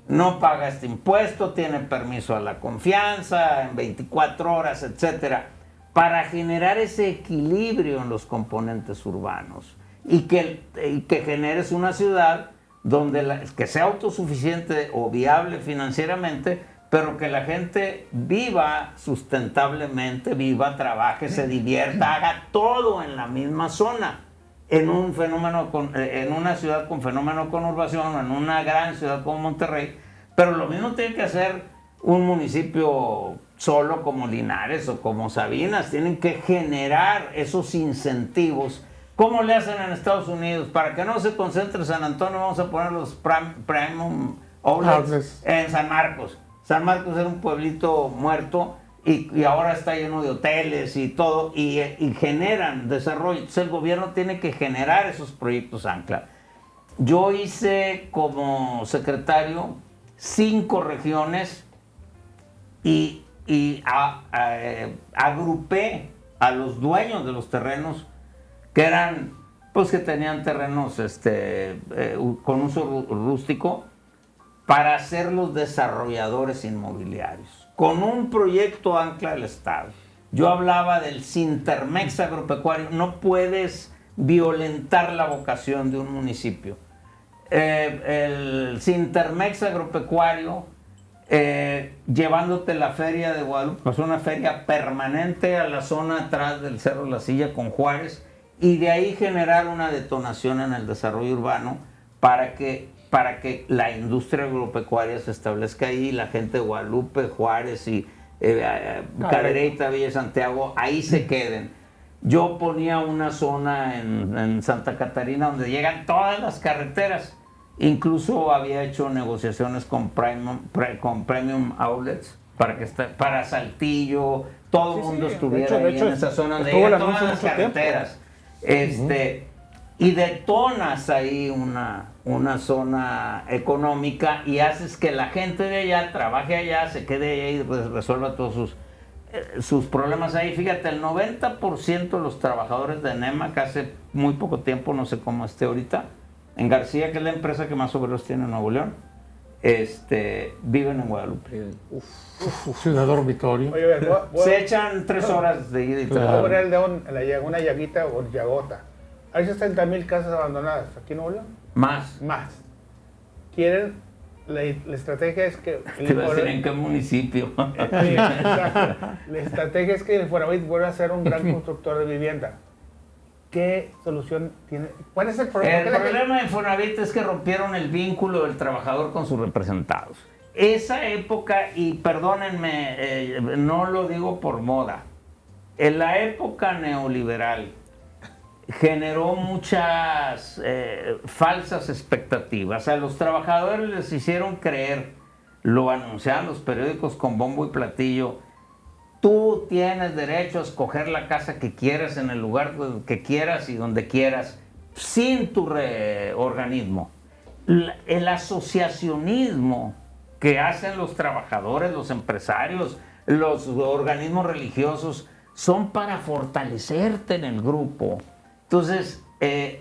no paga este impuesto, tiene permiso a la confianza, en 24 horas, etcétera, para generar ese equilibrio en los componentes urbanos y que generes una ciudad donde que sea autosuficiente o viable financieramente, pero que la gente viva sustentablemente, trabaje, se divierta, haga todo en la misma zona. En una ciudad con fenómeno de conurbación, en una gran ciudad como Monterrey, pero lo mismo tiene que hacer un municipio solo como Linares o como Sabinas. Tienen que generar esos incentivos. ¿Cómo le hacen en Estados Unidos? Para que no se concentre San Antonio, vamos a poner los Premium Outlets en San Marcos. San Marcos era un pueblito muerto y ahora está lleno de hoteles y todo, y generan desarrollo. Entonces el gobierno tiene que generar esos proyectos ancla. Yo hice como secretario 5 regiones y agrupé a los dueños de los terrenos que eran, pues que tenían terrenos con uso rústico, para ser los desarrolladores inmobiliarios, con un proyecto ancla del Estado. Yo hablaba del Sintermex agropecuario. No puedes violentar la vocación de un municipio. El Sintermex agropecuario, llevándote la feria de Guadalupe, pues una feria permanente a la zona atrás del Cerro La Silla con Juárez, y de ahí generar una detonación en el desarrollo urbano para que la industria agropecuaria se establezca ahí, la gente de Guadalupe, Juárez y Cadereyta, Villa Santiago, ahí se queden. Yo ponía una zona en Santa Catarina donde llegan todas las carreteras. Incluso había hecho negociaciones con Premium Outlets para Saltillo, todo el mundo estuviera ahí en esa zona donde llegan todas las carreteras. Y detonas ahí una zona económica y haces que la gente de allá trabaje allá, se quede allá y resuelva todos sus problemas ahí. Fíjate, el 90% de los trabajadores de NEMA, que hace muy poco tiempo, no sé cómo esté ahorita, en García, que es la empresa que más obreros tiene en Nuevo León, viven en Guadalupe. Ciudad dormitorio. Oye, Se echan 3 horas de ida y voy a vuelta. poner el dedo en una llaguita o llagota. Hay 60,000 casas abandonadas aquí en Nuevo León. Más. Quieren, la estrategia es que... Te voy a decir en qué municipio. Exacto. La estrategia es que el Infonavit vuelva a ser un gran constructor de vivienda. ¿Qué solución tiene? ¿Cuál es el problema? El problema de Infonavit es que rompieron el vínculo del trabajador con sus representados. Esa época, y perdónenme, no lo digo por moda, en la época neoliberal generó muchas falsas expectativas. A los trabajadores les hicieron creer, lo anunciaban los periódicos con bombo y platillo: tú tienes derecho a escoger la casa que quieras en el lugar que quieras y donde quieras, sin tu organismo. El asociacionismo que hacen los trabajadores, los empresarios, los organismos religiosos, son para fortalecerte en el grupo. Entonces,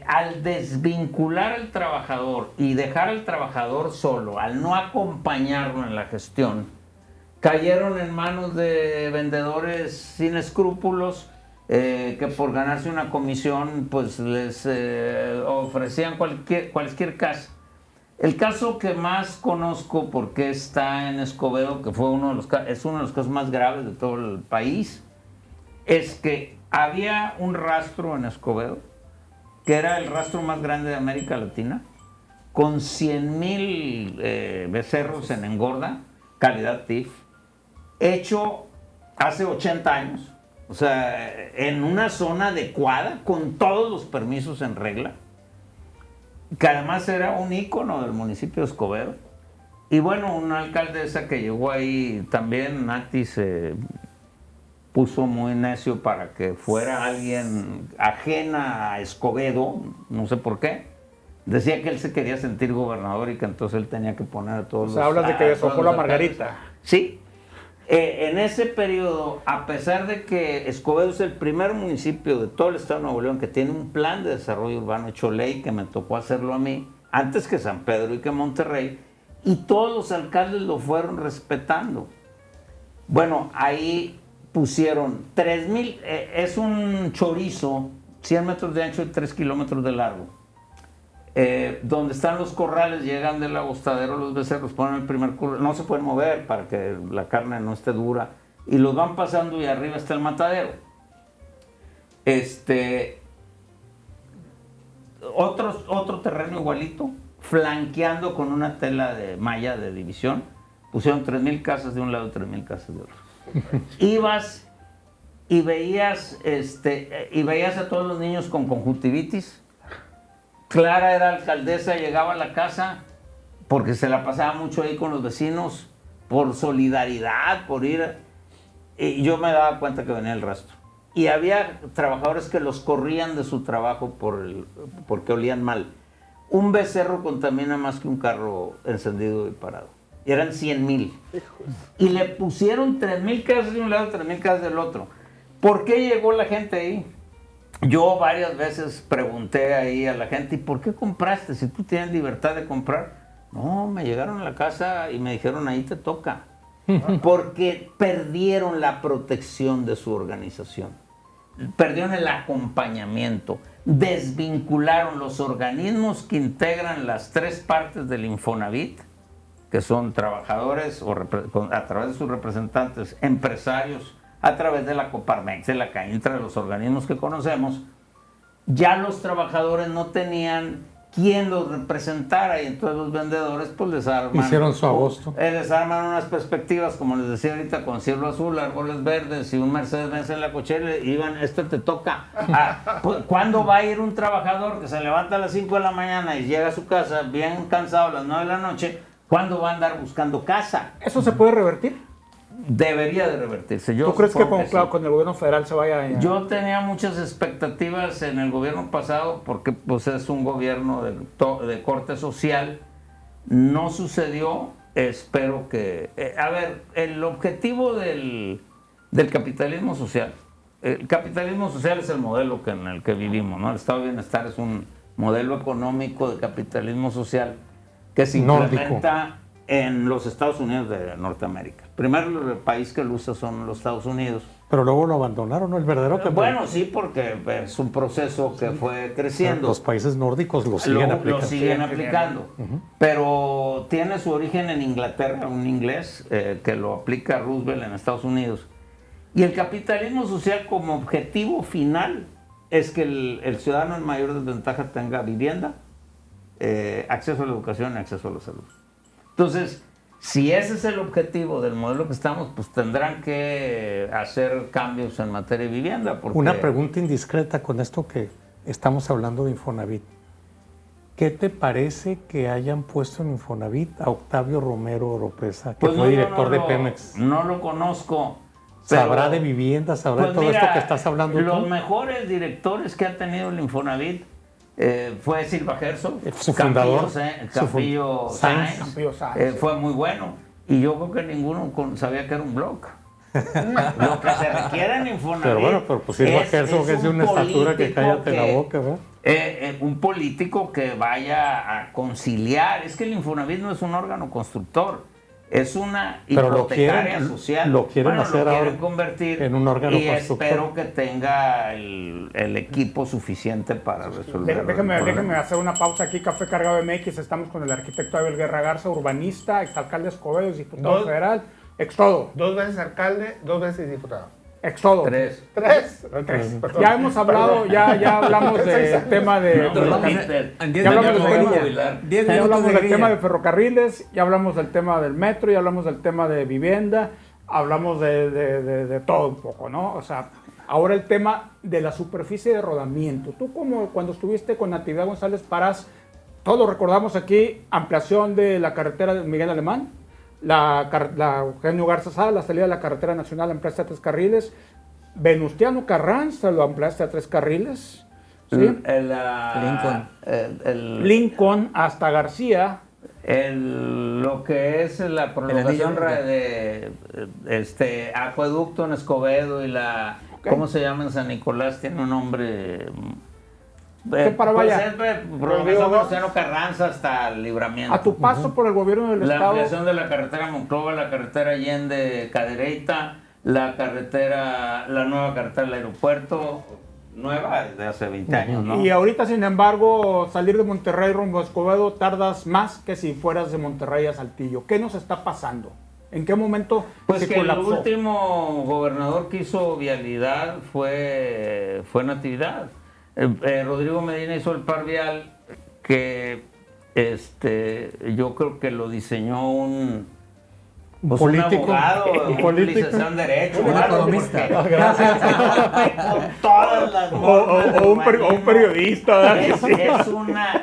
al desvincular al trabajador y dejar al trabajador solo, al no acompañarlo en la gestión, cayeron en manos de vendedores sin escrúpulos, que por ganarse una comisión pues les ofrecían cualquier casa. El caso que más conozco, porque está en Escobedo, que es uno de los casos más graves de todo el país, es que había un rastro en Escobedo, que era el rastro más grande de América Latina, con 100,000 becerros en engorda, calidad TIF, hecho hace 80 años, o sea, en una zona adecuada, con todos los permisos en regla, que además era un ícono del municipio de Escobedo. Y bueno, una alcaldesa que llegó ahí también, Nati, se puso muy necio para que fuera alguien ajena a Escobedo, no sé por qué. Decía que él se quería sentir gobernador y que entonces él tenía que poner a todos O sea, hablas de que deshojó la Margarita. Sí. En ese periodo, a pesar de que Escobedo es el primer municipio de todo el estado de Nuevo León que tiene un plan de desarrollo urbano hecho ley, que me tocó hacerlo a mí, antes que San Pedro y que Monterrey, y todos los alcaldes lo fueron respetando. Bueno, ahí pusieron 3,000, es un chorizo, 100 metros de ancho y 3 kilómetros de largo. Donde están los corrales, llegan del agostadero los becerros, ponen el primer corral, no se pueden mover para que la carne no esté dura, y los van pasando y arriba está el matadero. Otro terreno igualito, flanqueando con una tela de malla de división, pusieron 3,000 casas de un lado y 3,000 casas de otro. Ibas y veías a todos los niños con conjuntivitis. Clara era alcaldesa, llegaba a la casa porque se la pasaba mucho ahí con los vecinos, por solidaridad, por ir. Y yo me daba cuenta que venía el rastro. Y había trabajadores que los corrían de su trabajo porque olían mal. Un becerro contamina más que un carro encendido y parado. Y eran 100,000. Y le pusieron 3,000 casas de un lado, 3,000 casas del otro. ¿Por qué llegó la gente ahí? Yo varias veces pregunté ahí a la gente, ¿y por qué compraste? Si tú tienes libertad de comprar. No, me llegaron a la casa y me dijeron, ahí te toca. Porque perdieron la protección de su organización. Perdieron el acompañamiento. Desvincularon los organismos que integran las 3 partes del Infonavit, que son trabajadores a través de sus representantes, empresarios, a través de la Coparmex, de la CAINTRA, de los organismos que conocemos. Ya los trabajadores no tenían quien los representara y entonces los vendedores pues les arman. Hicieron su agosto. Les arman unas perspectivas, como les decía ahorita, con cielo azul, árboles verdes y un Mercedes-Benz en la cochera, y iban, esto te toca. Pues, ¿cuándo va a ir un trabajador que se levanta a las 5 de la mañana y llega a su casa bien cansado a las 9 de la noche? ¿Cuándo va a andar buscando casa? ¿Eso se puede revertir? Debería de revertirse. ¿Tú crees que con el gobierno federal se vaya a... Yo tenía muchas expectativas en el gobierno pasado porque pues es un gobierno de corte social. No sucedió. Espero que... a ver, el objetivo del capitalismo social. El capitalismo social es el modelo en el que vivimos, ¿no? El estado de bienestar es un modelo económico de capitalismo social que se implementa en los Estados Unidos de Norteamérica. Primero el país que lo usa son los Estados Unidos. Pero luego lo abandonaron, ¿no? El verdadero Bueno, sí, porque es un proceso que fue creciendo. Los países nórdicos lo siguen aplicando. Lo siguen aplicando. Pero tiene su origen en Inglaterra, un inglés que lo aplica Roosevelt en Estados Unidos. Y el capitalismo social como objetivo final es que el ciudadano en mayor desventaja tenga vivienda, acceso a la educación y acceso a la salud. Entonces, si ese es el objetivo del modelo que estamos, pues tendrán que hacer cambios en materia de vivienda. Porque... Una pregunta indiscreta con esto que estamos hablando de Infonavit. ¿Qué te parece que hayan puesto en Infonavit a Octavio Romero Oropesa, que pues fue director de Pemex? No lo conozco. ¿Sabrá de vivienda? ¿Sabrá de todo esto que estás hablando tú? Los mejores directores que ha tenido el Infonavit fue Silva Herzog, su fundador, Campillo Sáenz, fue muy bueno, y yo creo que ninguno sabía que era un blog. Lo que se requiere en Infonavit. Pero bueno, pues Silva Herzog es de una estatura que cállate la boca, ¿verdad? Un político que vaya a conciliar. Es que el Infonavit no es un órgano constructor. Es una hipotecaria social. Lo quieren hacer ahora convertir en un órgano constructor. Espero que tenga el equipo suficiente para resolver. Déjeme hacer una pausa aquí. Café Cargado MX. Estamos con el arquitecto Abel Guerra Garza, urbanista, exalcalde de Escobedo, diputado federal. Extodo. 2 veces alcalde, 2 veces diputado. Extodo. 3. Ya hemos hablado, ya hablamos del tema de... Ya hablamos del tema de ferrocarriles, ya hablamos del tema del metro, ya hablamos del tema de vivienda, hablamos de todo un poco, ¿no? O sea, ahora el tema de la superficie de rodamiento. Tú como cuando estuviste con Natividad González Parás, todos recordamos aquí, ampliación de la carretera de Miguel Alemán, la Eugenio Garza Sada, la salida de la carretera nacional ampliaste a 3 carriles, Venustiano Carranza lo ampliaste a 3 carriles, ¿sí? Lincoln hasta García. Lo que es la prolongación de acueducto en Escobedo y la... ¿Cómo se llama en San Nicolás? Tiene un nombre... ¿Qué para vaya? Prolongación Venustiano Carranza hasta el Libramiento. A tu paso por el gobierno del La estado. ampliación de la carretera Monclova, la carretera Allende Cadereyta, la nueva carretera del aeropuerto, nueva desde hace 20 años, ¿no? Y ahorita, sin embargo, salir de Monterrey rumbo a Escobedo tardas más que si fueras de Monterrey a Saltillo. ¿Qué nos está pasando? ¿En qué momento Pues se que colapsó? el último gobernador que hizo vialidad fue Natividad. Rodrigo Medina hizo el par vial que yo creo que lo diseñó un político. Un abogado, Un un político. licenciado en Derecho. Un economista. Con todas las normas O un periodista. ¿verdad?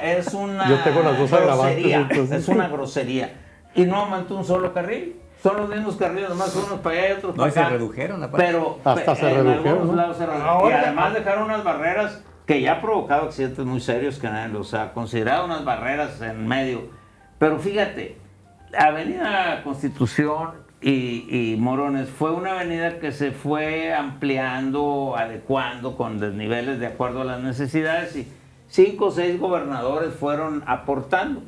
Es una Yo tengo las dos agravantes, grosería, entonces. es una grosería. Y no aumentó un solo carril. Son los mismos carriles, nomás unos para allá y otros No, para y se acá. redujeron aparte. Pero Hasta se en redujeron, algunos ¿no? lados se redujeron. Y además dejaron unas barreras que ya ha provocado accidentes muy serios, que nadie los ha considerado, unas barreras en medio. Pero fíjate, Avenida Constitución y Morones fue una avenida que se fue ampliando, adecuando con desniveles de acuerdo a las necesidades, y 5 o 6 gobernadores fueron aportando.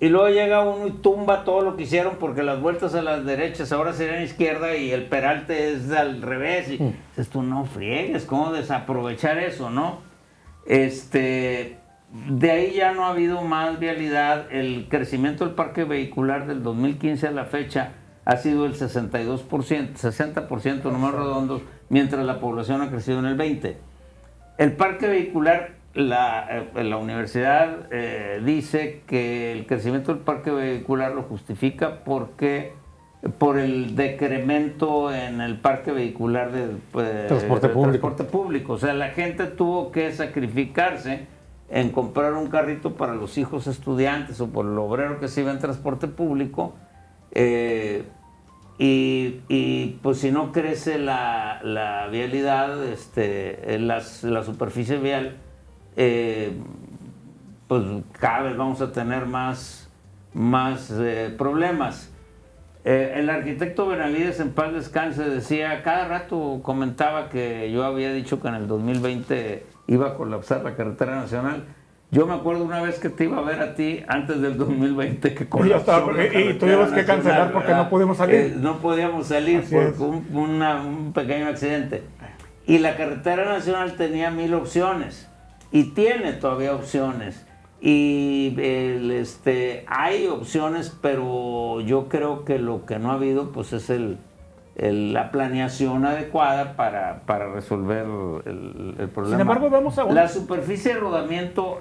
Y luego llega uno y tumba todo lo que hicieron, porque las vueltas a las derechas ahora serían izquierda y el peralte es al revés. Y dices tú, no friegues, ¿cómo desaprovechar eso, no? De ahí ya no ha habido más vialidad. El crecimiento del parque vehicular del 2015 a la fecha ha sido el 62%, 60% números redondos, mientras la población ha crecido en el 20%. El parque vehicular, la universidad dice que el crecimiento del parque vehicular lo justifica por el decremento en el parque vehicular del Transporte público. O sea, la gente tuvo que sacrificarse en comprar un carrito para los hijos estudiantes o por el obrero que se iba en transporte público, y pues si no crece la vialidad, la superficie vial, pues cada vez vamos a tener más problemas. El arquitecto Benavides, en paz descanse, decía, cada rato comentaba que yo había dicho que en el 2020 iba a colapsar la carretera nacional. Yo me acuerdo una vez que te iba a ver a ti antes del 2020 que colapsó. Y tuvimos que cancelar porque no pudimos salir. No podíamos salir por un pequeño accidente. Y la carretera nacional tenía 1000 opciones y tiene todavía opciones. Y hay opciones, pero yo creo que lo que no ha habido pues es la planeación adecuada para resolver el problema. Sin embargo, vamos a la superficie de rodamiento,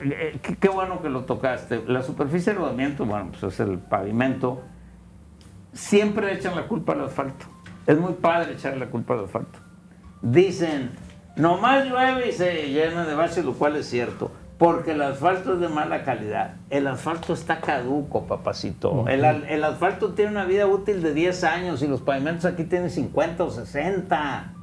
qué bueno que lo tocaste. La superficie de rodamiento, bueno, pues es el pavimento. Siempre le echan la culpa al asfalto. Es muy padre echarle la culpa al asfalto. Dicen, nomás llueve y se llena de baches, lo cual es cierto. Porque el asfalto es de mala calidad. El asfalto está caduco, papacito. El asfalto tiene una vida útil de 10 años y los pavimentos aquí tienen 50 o 60.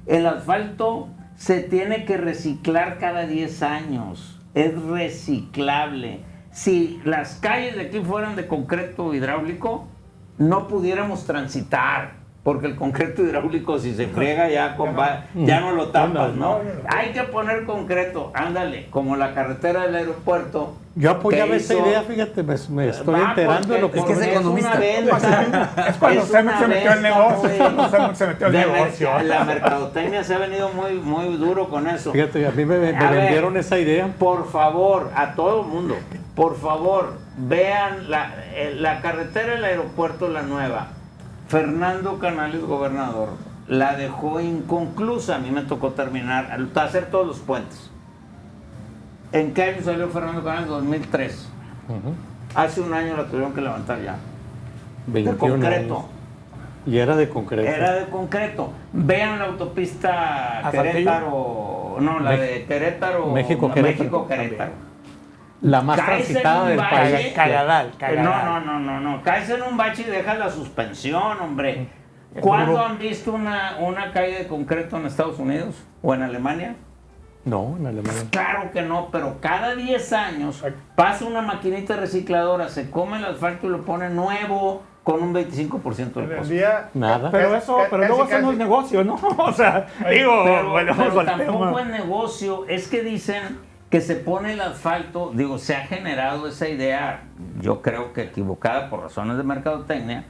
El asfalto se tiene que reciclar cada 10 años. Es reciclable. Si las calles de aquí fueran de concreto hidráulico, no pudiéramos transitar. Porque el concreto hidráulico, si se friega, ya no lo tapas, ¿no? Hay que poner concreto, ándale, como la carretera del aeropuerto. Yo apoyaba esa idea, fíjate, me estoy enterando de lo que es que es economista. Es cuando Cemex se metió al negocio. Se metió al negocio. La mercadotecnia se ha venido muy duro con eso. Fíjate, a mí me vendieron esa idea. Por favor, a todo el mundo, por favor, vean la carretera del aeropuerto, la nueva. Fernando Canales, gobernador, la dejó inconclusa. A mí me tocó terminar, hacer todos los puentes. ¿En qué año salió Fernando Canales? 2003. Hace un año la tuvieron que levantar ya. 21 de concreto. Años. Y era de concreto. Era de concreto. Vean la autopista Querétaro, no, la de Querétaro, México-Querétaro. La más transitada del país. Cagadal. No. Caes en un bache y dejas la suspensión, hombre. ¿Cuándo han visto una calle de concreto en Estados Unidos o en Alemania? No, en Alemania. Claro que no, pero cada 10 años pasa una maquinita recicladora, se come el asfalto y lo pone nuevo con un 25% del costo. Nada. Pero luego hacemos negocio, ¿no? O sea, pero tampoco es negocio. Es que dicen que se pone el asfalto, digo, se ha generado esa idea, yo creo que equivocada por razones de mercadotecnia,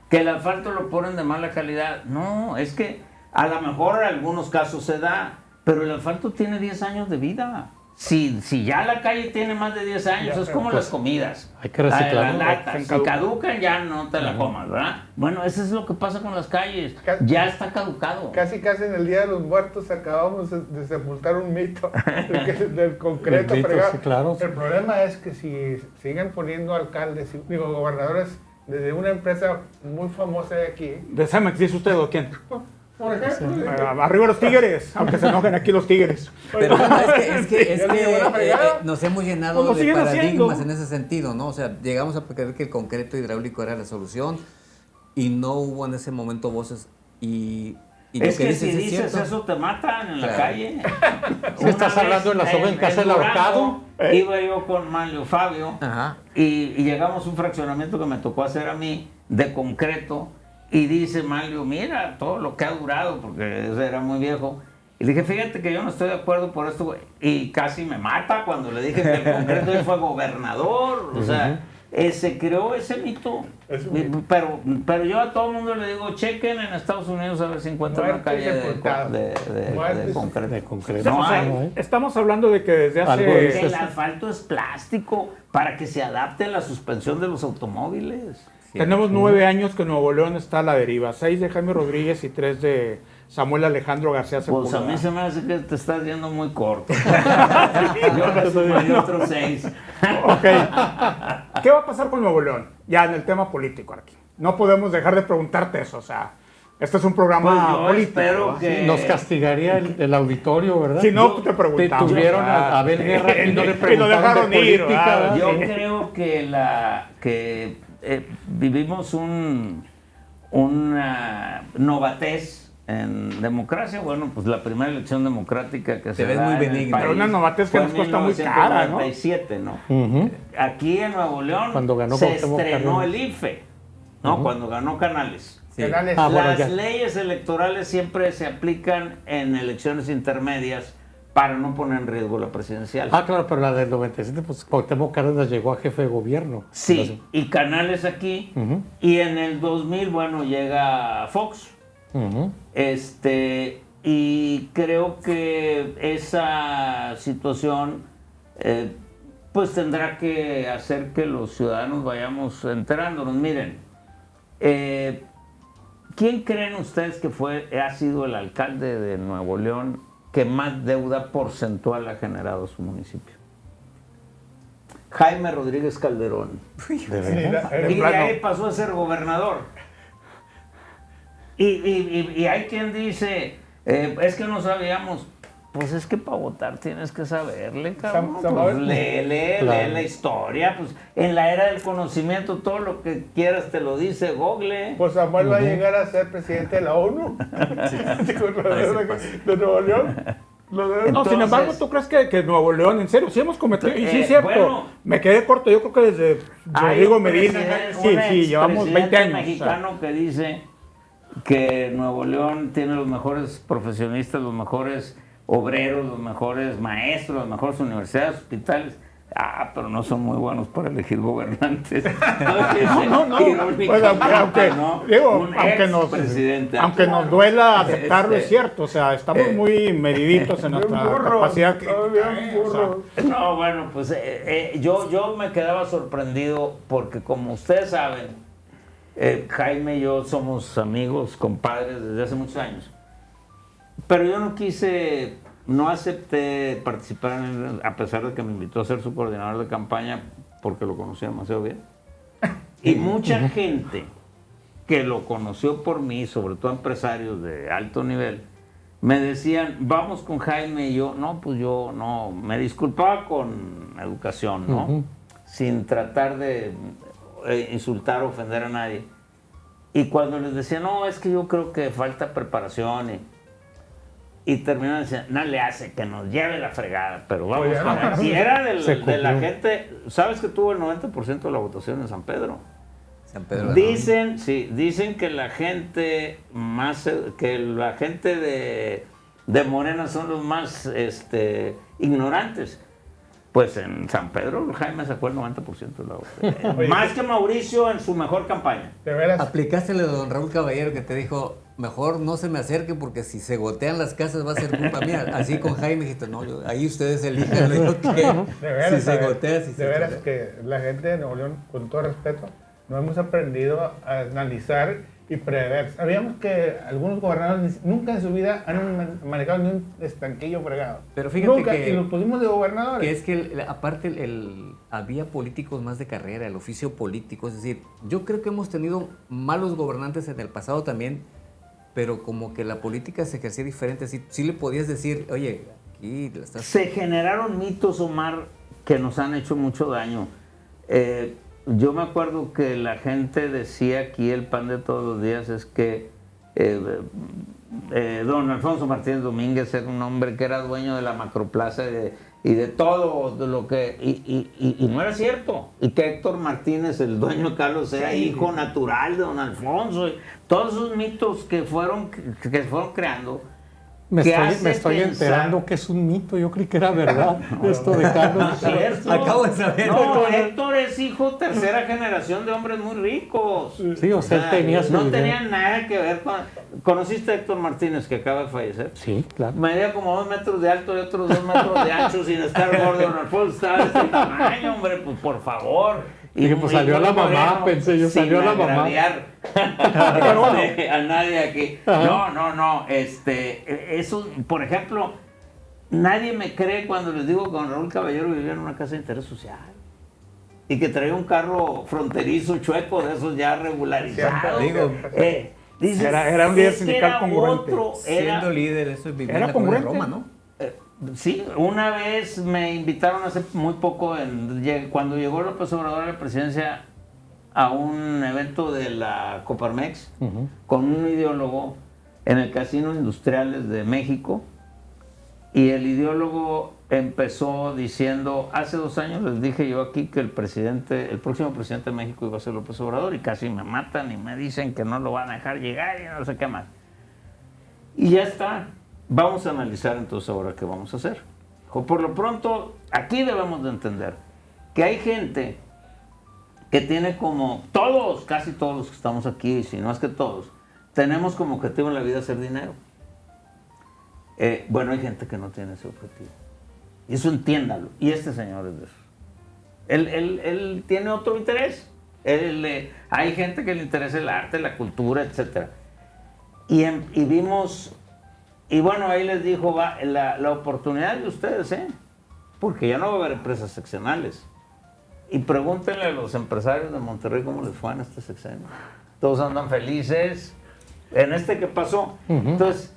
que el asfalto lo ponen de mala calidad. No, es que a lo mejor en algunos casos se da, pero el asfalto tiene 10 años de vida. Si ya la calle tiene más de 10 años, es como las comidas. Hay que reciclarlo. Las latas, si caducan ya no te la comas, ¿verdad? Bueno, eso es lo que pasa con las calles. Ya está caducado. Casi en el Día de los Muertos acabamos de sepultar un mito del concreto. El mito, fregado. sí, claro. El problema es que si siguen poniendo alcaldes, digo, gobernadores, desde una empresa muy famosa de aquí. ¿De Cemex dice usted o quién? Por ejemplo. Arriba los tigres, aunque se enojen aquí los tigres. Pero bueno, es que nos hemos llenado Pues lo de siguen paradigmas haciendo. en ese sentido, ¿no? O sea, llegamos a creer que el concreto hidráulico era la solución y no hubo en ese momento voces y lo Es que dices si es dices cierto. eso te matan en la Claro. calle. Si estás Una hablando vez en la soga en casa del Durango, ahorcado. Iba yo con Manlio Fabio Ajá. y llegamos a un fraccionamiento que me tocó hacer a mí de concreto y dice Manlio, mira todo lo que ha durado, porque ese era muy viejo. Y le dije, fíjate que yo no estoy de acuerdo por esto, güey. Y casi me mata cuando le dije que el concreto él fue gobernador. O sea, se creó ese mito. Es un mito. Pero yo a todo el mundo le digo, chequen en Estados Unidos a ver si encuentran una Muertes calle sepultadas. de Muertes concreto. De concreto. No hay. ¿no? Estamos hablando de que desde Algo hace... dice. El asfalto es plástico para que se adapte a la suspensión de los automóviles. Tenemos 9 años que Nuevo León está a la deriva. 6 de Jaime Rodríguez y 3 de Samuel Alejandro García Pues a Sepúlveda. mí se me hace que te estás yendo muy corto. Yo le sumaría otros 6. Ok. ¿Qué va a pasar con Nuevo León? Ya en el tema político aquí. No podemos dejar de preguntarte eso. O sea, este es un programa Pues yo político. espero ¿no? que- Nos castigaría el auditorio, ¿verdad? Si no, Yo- te preguntamos. Tuvieron a Abel Guerra y no le Y lo preguntaron dejaron de ir, política. ¿verdad? Yo creo que vivimos una novatez en democracia. Bueno, pues la primera elección democrática que se ves da muy en el benigna. país Pero una novatez que fue nos en cuesta muy cara, ¿no? 1997, ¿no? Ujú. Aquí en Nuevo León Cuando ganó se Cuauhtémoc estrenó Cárdenas. el IFE, ¿no? Cuando ganó Canales. Sí. Canales. Ah, bueno, Las ya. leyes electorales siempre se aplican en elecciones intermedias para no poner en riesgo la presidencial. Ah, claro, pero la del 97, pues Cuauhtémoc Cárdenas llegó a jefe de gobierno. Sí, y Canales aquí. Ujú. Y en el 2000, bueno, llega Fox. Ujú. Y creo que esa situación pues tendrá que hacer que los ciudadanos vayamos enterándonos. Miren, ¿quién creen ustedes que ha sido el alcalde de Nuevo León que más deuda porcentual ha generado su municipio? Jaime Rodríguez Calderón. ¿De verdad? Y de ahí pasó a ser gobernador. Y hay quien dice, es que no sabíamos. Pues es que para votar tienes que saberle, cabrón. Pues lee Claro. la historia. Pues en la era del conocimiento, todo lo que quieras te lo dice Google. Pues Samuel va a llegar a ser presidente de la ONU. De Nuevo León. No, Entonces- sin embargo, ¿tú crees que Nuevo León, en serio, sí hemos cometido? Y sí es cierto, bueno. me quedé corto, yo creo que desde Hay Rodrigo un Medina, presidente- sí, llevamos 20 años. o sea. mexicano que dice que Nuevo León tiene los mejores profesionistas, los mejores obreros, los mejores maestros, las mejores universidades, hospitales. Ah, pero no son muy buenos para elegir gobernantes. No. Irónicamente, Pues, aunque, ¿no? digo, Un aunque expresidente. nos duela aceptarlo, es Este, cierto. O sea, estamos muy mediditos en nuestra capacidad. O sea, No, bueno, pues yo me quedaba sorprendido porque como ustedes saben, Jaime y yo somos amigos, compadres desde hace muchos años. Pero yo no acepté participar en él, a pesar de que me invitó a ser su coordinador de campaña porque lo conocía demasiado bien. Y mucha gente que lo conoció por mí, sobre todo empresarios de alto nivel, me decían, vamos con Jaime, y yo, no, pues yo no, me disculpaba con educación, ¿no? Ujú. Sin tratar de insultar o ofender a nadie. Y cuando les decía, no, es que yo creo que falta preparación y terminaban diciendo, no le hace que nos lleve la fregada, pero vamos Oye, con él. Y era Se de la cumplió. gente, ¿sabes que tuvo el 90% de la votación en San Pedro? San Pedro ganó. Dicen que la gente de Morena son los más ignorantes. Pues en San Pedro Jaime sacó el 90% de la voz. Más que Mauricio en su mejor campaña. De veras. Aplicaste lo de don Raúl Caballero que te dijo, mejor no se me acerque porque si se gotean las casas va a ser culpa mía. Así con Jaime dijiste, no, ahí ustedes elijan. Le digo que De veras, si se gotea, si se de veras gotea. que la gente de Nuevo León, con todo respeto, no hemos aprendido a analizar y prever. Sabíamos que algunos gobernadores nunca en su vida han manejado ni un estanquillo fregado. Pero fíjate nunca, que- y los pusimos de gobernadores. Que es que aparte había políticos más de carrera, el oficio político, es decir, yo creo que hemos tenido malos gobernantes en el pasado también, pero como que la política se ejercía diferente, sí le podías decir, oye, aquí la estás... Se generaron mitos, Omar, que nos han hecho mucho daño. Yo me acuerdo que la gente decía aquí, el pan de todos los días es que don Alfonso Martínez Domínguez era un hombre que era dueño de la macroplaza y de todo de lo que... Y no era cierto. Y que Héctor Martínez, el dueño de Carlos, era hijo natural de don Alfonso. Y todos esos mitos que fueron creando... Me ¿Qué estoy, hace me estoy pensar? enterando que es un mito. Yo creí que era verdad esto de Carlos. No es cierto. Acabo de saber. No, Héctor es hijo tercera generación de hombres muy ricos. Sí, o sea, él tenía su no dinero. tenía nada que ver con... ¿Conociste a Héctor Martínez, que acaba de fallecer? Sí, claro. Medía como 2 metros de alto y otros 2 metros de ancho sin estar gordo. Don Alfonso estaba de este tamaño, hombre, pues por favor. Dije, pues salió la mamá, moreno, pensé yo, sin salió la mamá. agraviar a nadie aquí. No. Eso, por ejemplo, nadie me cree cuando les digo que don Raúl Caballero vivía en una casa de interés social. Y que traía un carro fronterizo chueco de esos ya regularizados. Digo, Dices, Era un líder es que sindical era congruente. siendo líder, eso es vivir Era en la colonia congruente. Roma, ¿no? Sí, una vez me invitaron hace muy poco, cuando llegó López Obrador a la presidencia, a un evento de la Coparmex, con un ideólogo en el Casino Industriales de México, y el ideólogo empezó diciendo, hace 2 años les dije yo aquí que el próximo presidente de México iba a ser López Obrador, y casi me matan y me dicen que no lo van a dejar llegar y no sé qué más. Y ya está. Vamos a analizar entonces ahora qué vamos a hacer. Por lo pronto, aquí debemos de entender que hay gente que tiene como todos, casi todos los que estamos aquí, si no es que todos, tenemos como objetivo en la vida hacer dinero. Bueno, hay gente que no tiene ese objetivo. Y eso entiéndalo. Y este señor es de eso. Él tiene otro interés. Hay gente que le interesa el arte, la cultura, etc. Y vimos... Y bueno, ahí les dijo, va, la oportunidad de ustedes, porque ya no va a haber empresas seccionales. Y pregúntenle a los empresarios de Monterrey cómo les fue en este sexenio. Todos andan felices. En este que pasó. Entonces,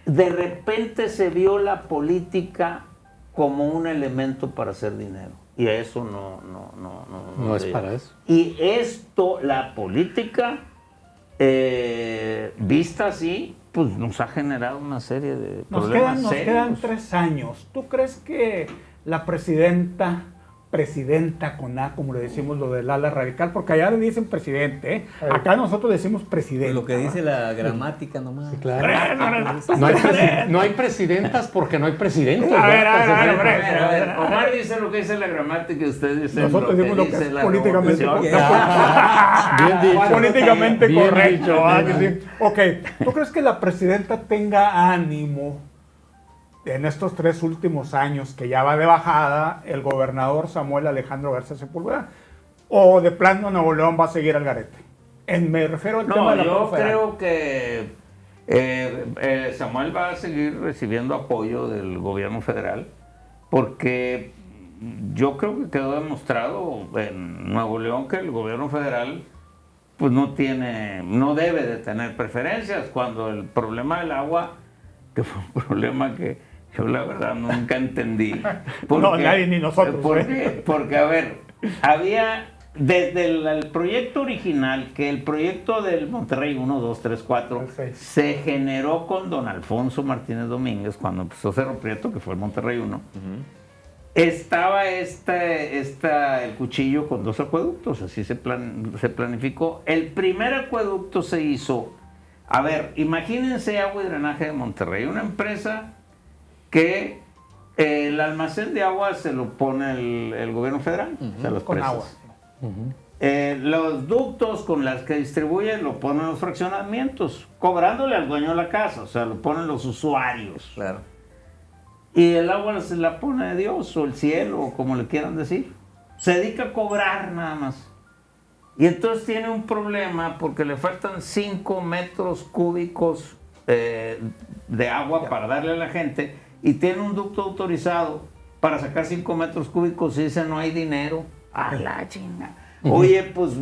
de repente se vio la política como un elemento para hacer dinero. Y a eso No es para eso. Y esto, la política, vista así, pues nos ha generado una serie de problemas Nos serios. quedan 3 años. ¿Tú crees que la presidenta con A, como le decimos lo del ala radical, porque allá le dicen presidente, acá nosotros decimos presidente. Lo que dice la gramática nomás. Sí, claro. No hay presidentas porque no hay presidentes. A ver, ¿verdad? a ver. Omar dice lo que dice la gramática y usted dice Nosotros lo que decimos lo dice que es la políticamente revolución. Bien dicho. políticamente Bien correcto. dicho. ¿Ah? Que sí. Ok, ¿tú crees que la presidenta tenga ánimo en estos 3 últimos años que ya va de bajada el gobernador Samuel Alejandro García Sepúlveda? ¿O de plano Nuevo León va a seguir al garete? Me refiero al tema No, de la yo federal. creo que Samuel va a seguir recibiendo apoyo del gobierno federal porque yo creo que quedó demostrado en Nuevo León que el gobierno federal pues no debe de tener preferencias cuando el problema del agua, que fue un problema que yo la verdad nunca entendí. No, nadie, ni nosotros. Porque, a ver, había desde el proyecto original, que el proyecto del Monterrey 1, 2, 3, 4, se generó con don Alfonso Martínez Domínguez, cuando empezó Cerro Prieto, que fue el Monterrey 1. Estaba el cuchillo con 2 acueductos, así se planificó. El primer acueducto se hizo, a ver, imagínense Agua y Drenaje de Monterrey, una empresa que El almacén de agua se lo pone el gobierno federal, se los Con prestas. agua. Los ductos con las que distribuyen lo ponen los fraccionamientos, cobrándole al dueño de la casa, o sea, lo ponen los usuarios. Claro. Y el agua se la pone Dios o el cielo, o como le quieran decir. Se dedica a cobrar nada más. Y entonces tiene un problema porque le faltan 5 metros cúbicos de agua para darle a la gente, y tiene un ducto autorizado para sacar 5 metros cúbicos y dice no hay dinero. A la chinga. Oye, pues,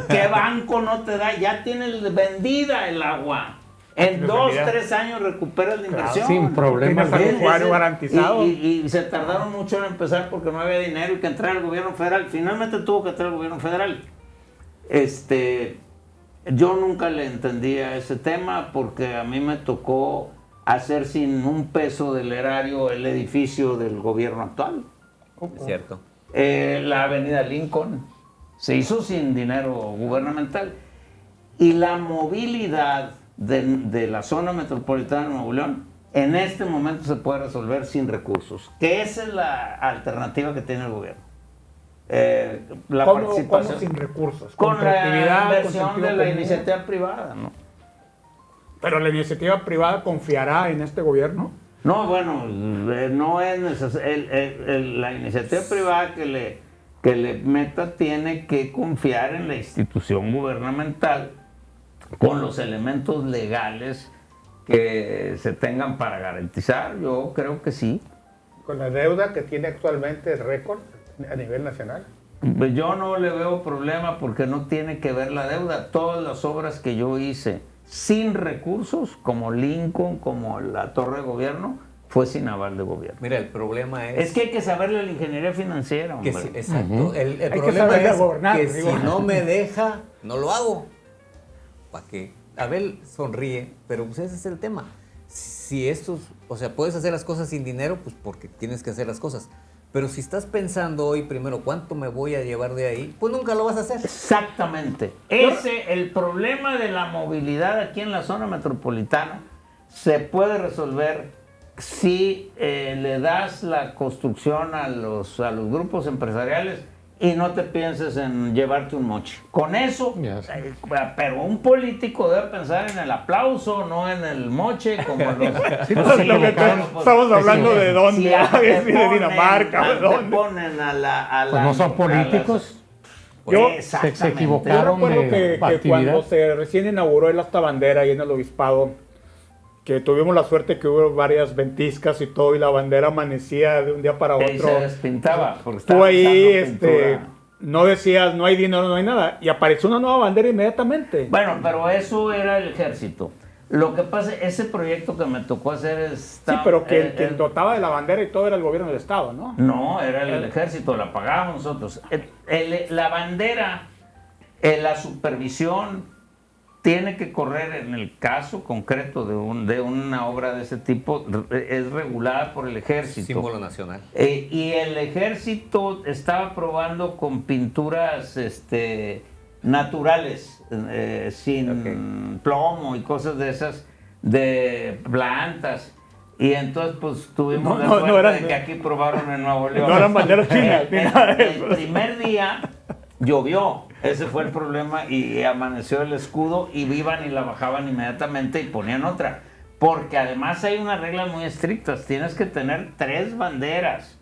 ¿qué banco no te da? Ya tienes vendida el agua. En 2, 3 años recuperas la inversión. Sin problemas. Tienes al usuario garantizado. Y se tardaron mucho en empezar porque no había dinero y que entrara el gobierno federal. Finalmente tuvo que entrar el gobierno federal. Yo nunca le entendía ese tema porque a mí me tocó hacer sin un peso del erario el edificio del gobierno actual. Es cierto. La avenida Lincoln se hizo sin dinero gubernamental, y la movilidad de la zona metropolitana de Nuevo León en este momento se puede resolver sin recursos, que esa es la alternativa que tiene el gobierno. La participación ¿Cómo sin recursos? con la creatividad, con inversión sentido de la común. iniciativa privada, ¿no? Pero la iniciativa privada confiará en este gobierno. No, bueno, no es necesario. La iniciativa privada que le meta tiene que confiar en la institución gubernamental con los elementos legales que se tengan para garantizar. Yo creo que sí. Con la deuda que tiene actualmente récord a nivel nacional. Yo no le veo problema porque no tiene que ver la deuda. Todas las obras que yo hice sin recursos, como Lincoln, como la Torre de Gobierno, fue sin aval de gobierno. Mira, el problema es... Es que hay que saberle la ingeniería financiera, hombre. que si- exacto. El que problema saber de es gobernar, que digo. si no me deja, no lo hago. ¿Para qué? Abel sonríe, pero pues ese es el tema. Si estos, o sea, puedes hacer las cosas sin dinero, pues porque tienes que hacer las cosas. Pero si estás pensando hoy primero cuánto me voy a llevar de ahí, pues nunca lo vas a hacer. Exactamente. El problema de la movilidad aquí en la zona metropolitana se puede resolver si le das la construcción a los grupos empresariales y no te pienses en llevarte un moche. Con eso, Ya sé. pero un político debe pensar en el aplauso, no en el moche, como los... Lo que estamos hablando de dónde, de Dinamarca, de te dónde. ponen a la... Pues no son políticos. Yo- Exactamente. se Yo equivocaron. recuerdo de que actividad. cuando se recién inauguró el asta bandera ahí en el obispado, que tuvimos la suerte que hubo varias ventiscas y todo, y la bandera amanecía de un día para Y otro. se despintaba. porque Tú estaba ahí usando pintura. no decías, no hay dinero, no hay nada, y apareció una nueva bandera inmediatamente. Bueno, pero eso era el ejército. Lo que pasa, ese proyecto que me tocó hacer Sí, pero que quien el- dotaba de la bandera y todo era el gobierno del estado, ¿no? No, era el ejército, la pagábamos nosotros. La bandera, la supervisión tiene que correr en el caso concreto de una obra de ese tipo, es regulada por el ejército. Símbolo nacional. Y el ejército estaba probando con pinturas naturales, sin plomo y cosas de esas, de plantas. Y entonces pues tuvimos la suerte eran- de que aquí probaron en Nuevo León. No eran banderas chinas, ni nada de eso. El primer día llovió, ese fue el problema, y amaneció el escudo y iban y la bajaban inmediatamente y ponían otra. Porque además hay unas reglas muy estrictas, tienes que tener 3 banderas.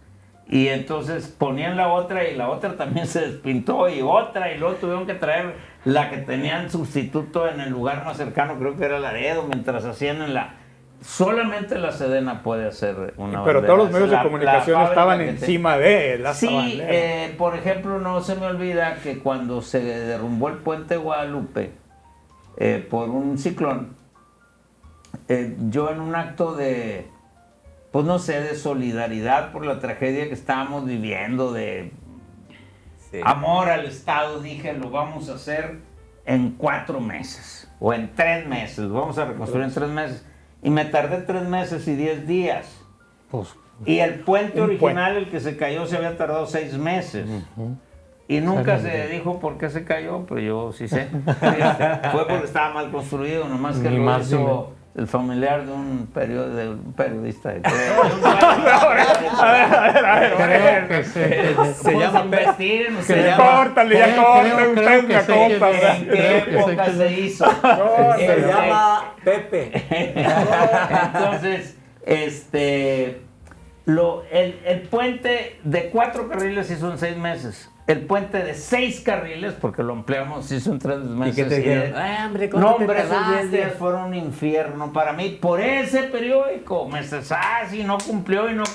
Y entonces ponían la otra y la otra también se despintó y otra, y luego tuvieron que traer la que tenían sustituto en el lugar más cercano, creo que era Laredo, mientras hacían en la... Solamente la Sedena puede hacer una Pero bandera. todos los medios de La comunicación fábrica estaban que te- encima de la Sí, bandera. por ejemplo, no se me olvida que cuando se derrumbó el puente Guadalupe por un ciclón, yo en un acto de, pues no sé, de solidaridad por la tragedia que estábamos viviendo, de Sí. amor al Estado, dije, lo vamos a hacer en 4 meses o en 3 meses, lo vamos a reconstruir en 3 meses. Y me tardé 3 meses y 10 días. Pues, Y el puente Un original, el que se cayó, se había tardado 6 meses. Y nunca se dijo por qué se cayó, pero yo sí sé. Fue porque estaba mal construido, nomás que Ni lo más ni hizo el familiar de un periodista. Creo que sé. Se llama investiguen, que se se llama. Córtale, ya Creo usted que me sé corta. quién es. ¿En qué época se hizo? Se llama Pepe. Entonces, el puente de 4 carriles hizo en 6 meses. El puente de 6 carriles, porque lo ampliamos, hizo en 3 meses. ¿Y qué te dijeron? Ay, hombre, no, ¿cuánto te hombre, esos 10 tardaste? días fueron un infierno para mí. Por ese periódico, y no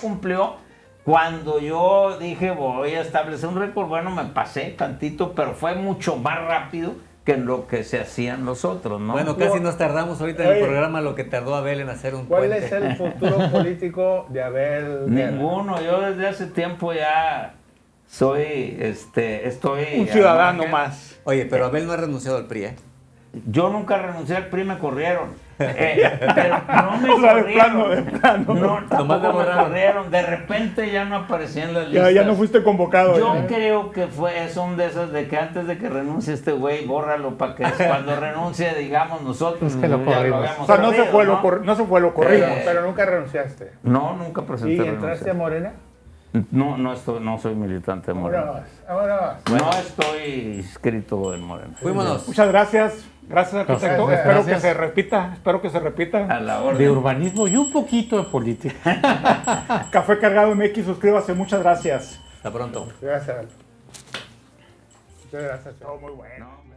cumplió. Cuando yo dije, voy a establecer un récord, bueno, me pasé tantito, pero fue mucho más rápido que en lo que se hacían los otros, ¿no? Bueno, casi nos tardamos ahorita en el Oye. programa lo que tardó Abel en hacer un ¿Cuál puente. es el futuro político de Abel Guerra? Ninguno, yo desde hace tiempo ya soy, estoy... Un ciudadano al margen. más. Oye, pero Abel no ha renunciado al PRI, ¿eh? Yo nunca renuncié al PRI, me corrieron. Pero no me O sea, de corrieron. plano. No, Nomás tampoco me me borraron. corrieron. De repente ya no aparecía en las listas. Ya no fuiste convocado. Yo ya. creo que son de esas de que antes de que renuncie este güey, bórralo para que cuando renuncie digamos nosotros. Es que lo ya corrimos. habíamos O sea, no se corrido, fue, ¿no? no se fue, lo corrimos. Pero nunca renunciaste. No, nunca presenté ¿Y entraste renuncia. a Morena? No soy militante de Morena. Vámonos. No estoy inscrito en Morena. Fuímonos. Muchas gracias. Gracias, arquitecto. Gracias. Espero que Gracias. se repita. Espero que se A repita. la De orden. urbanismo y un poquito de política. Café Cargado MX, suscríbase. Muchas gracias. Hasta pronto. Gracias. Muchas gracias. Todo muy bueno. No,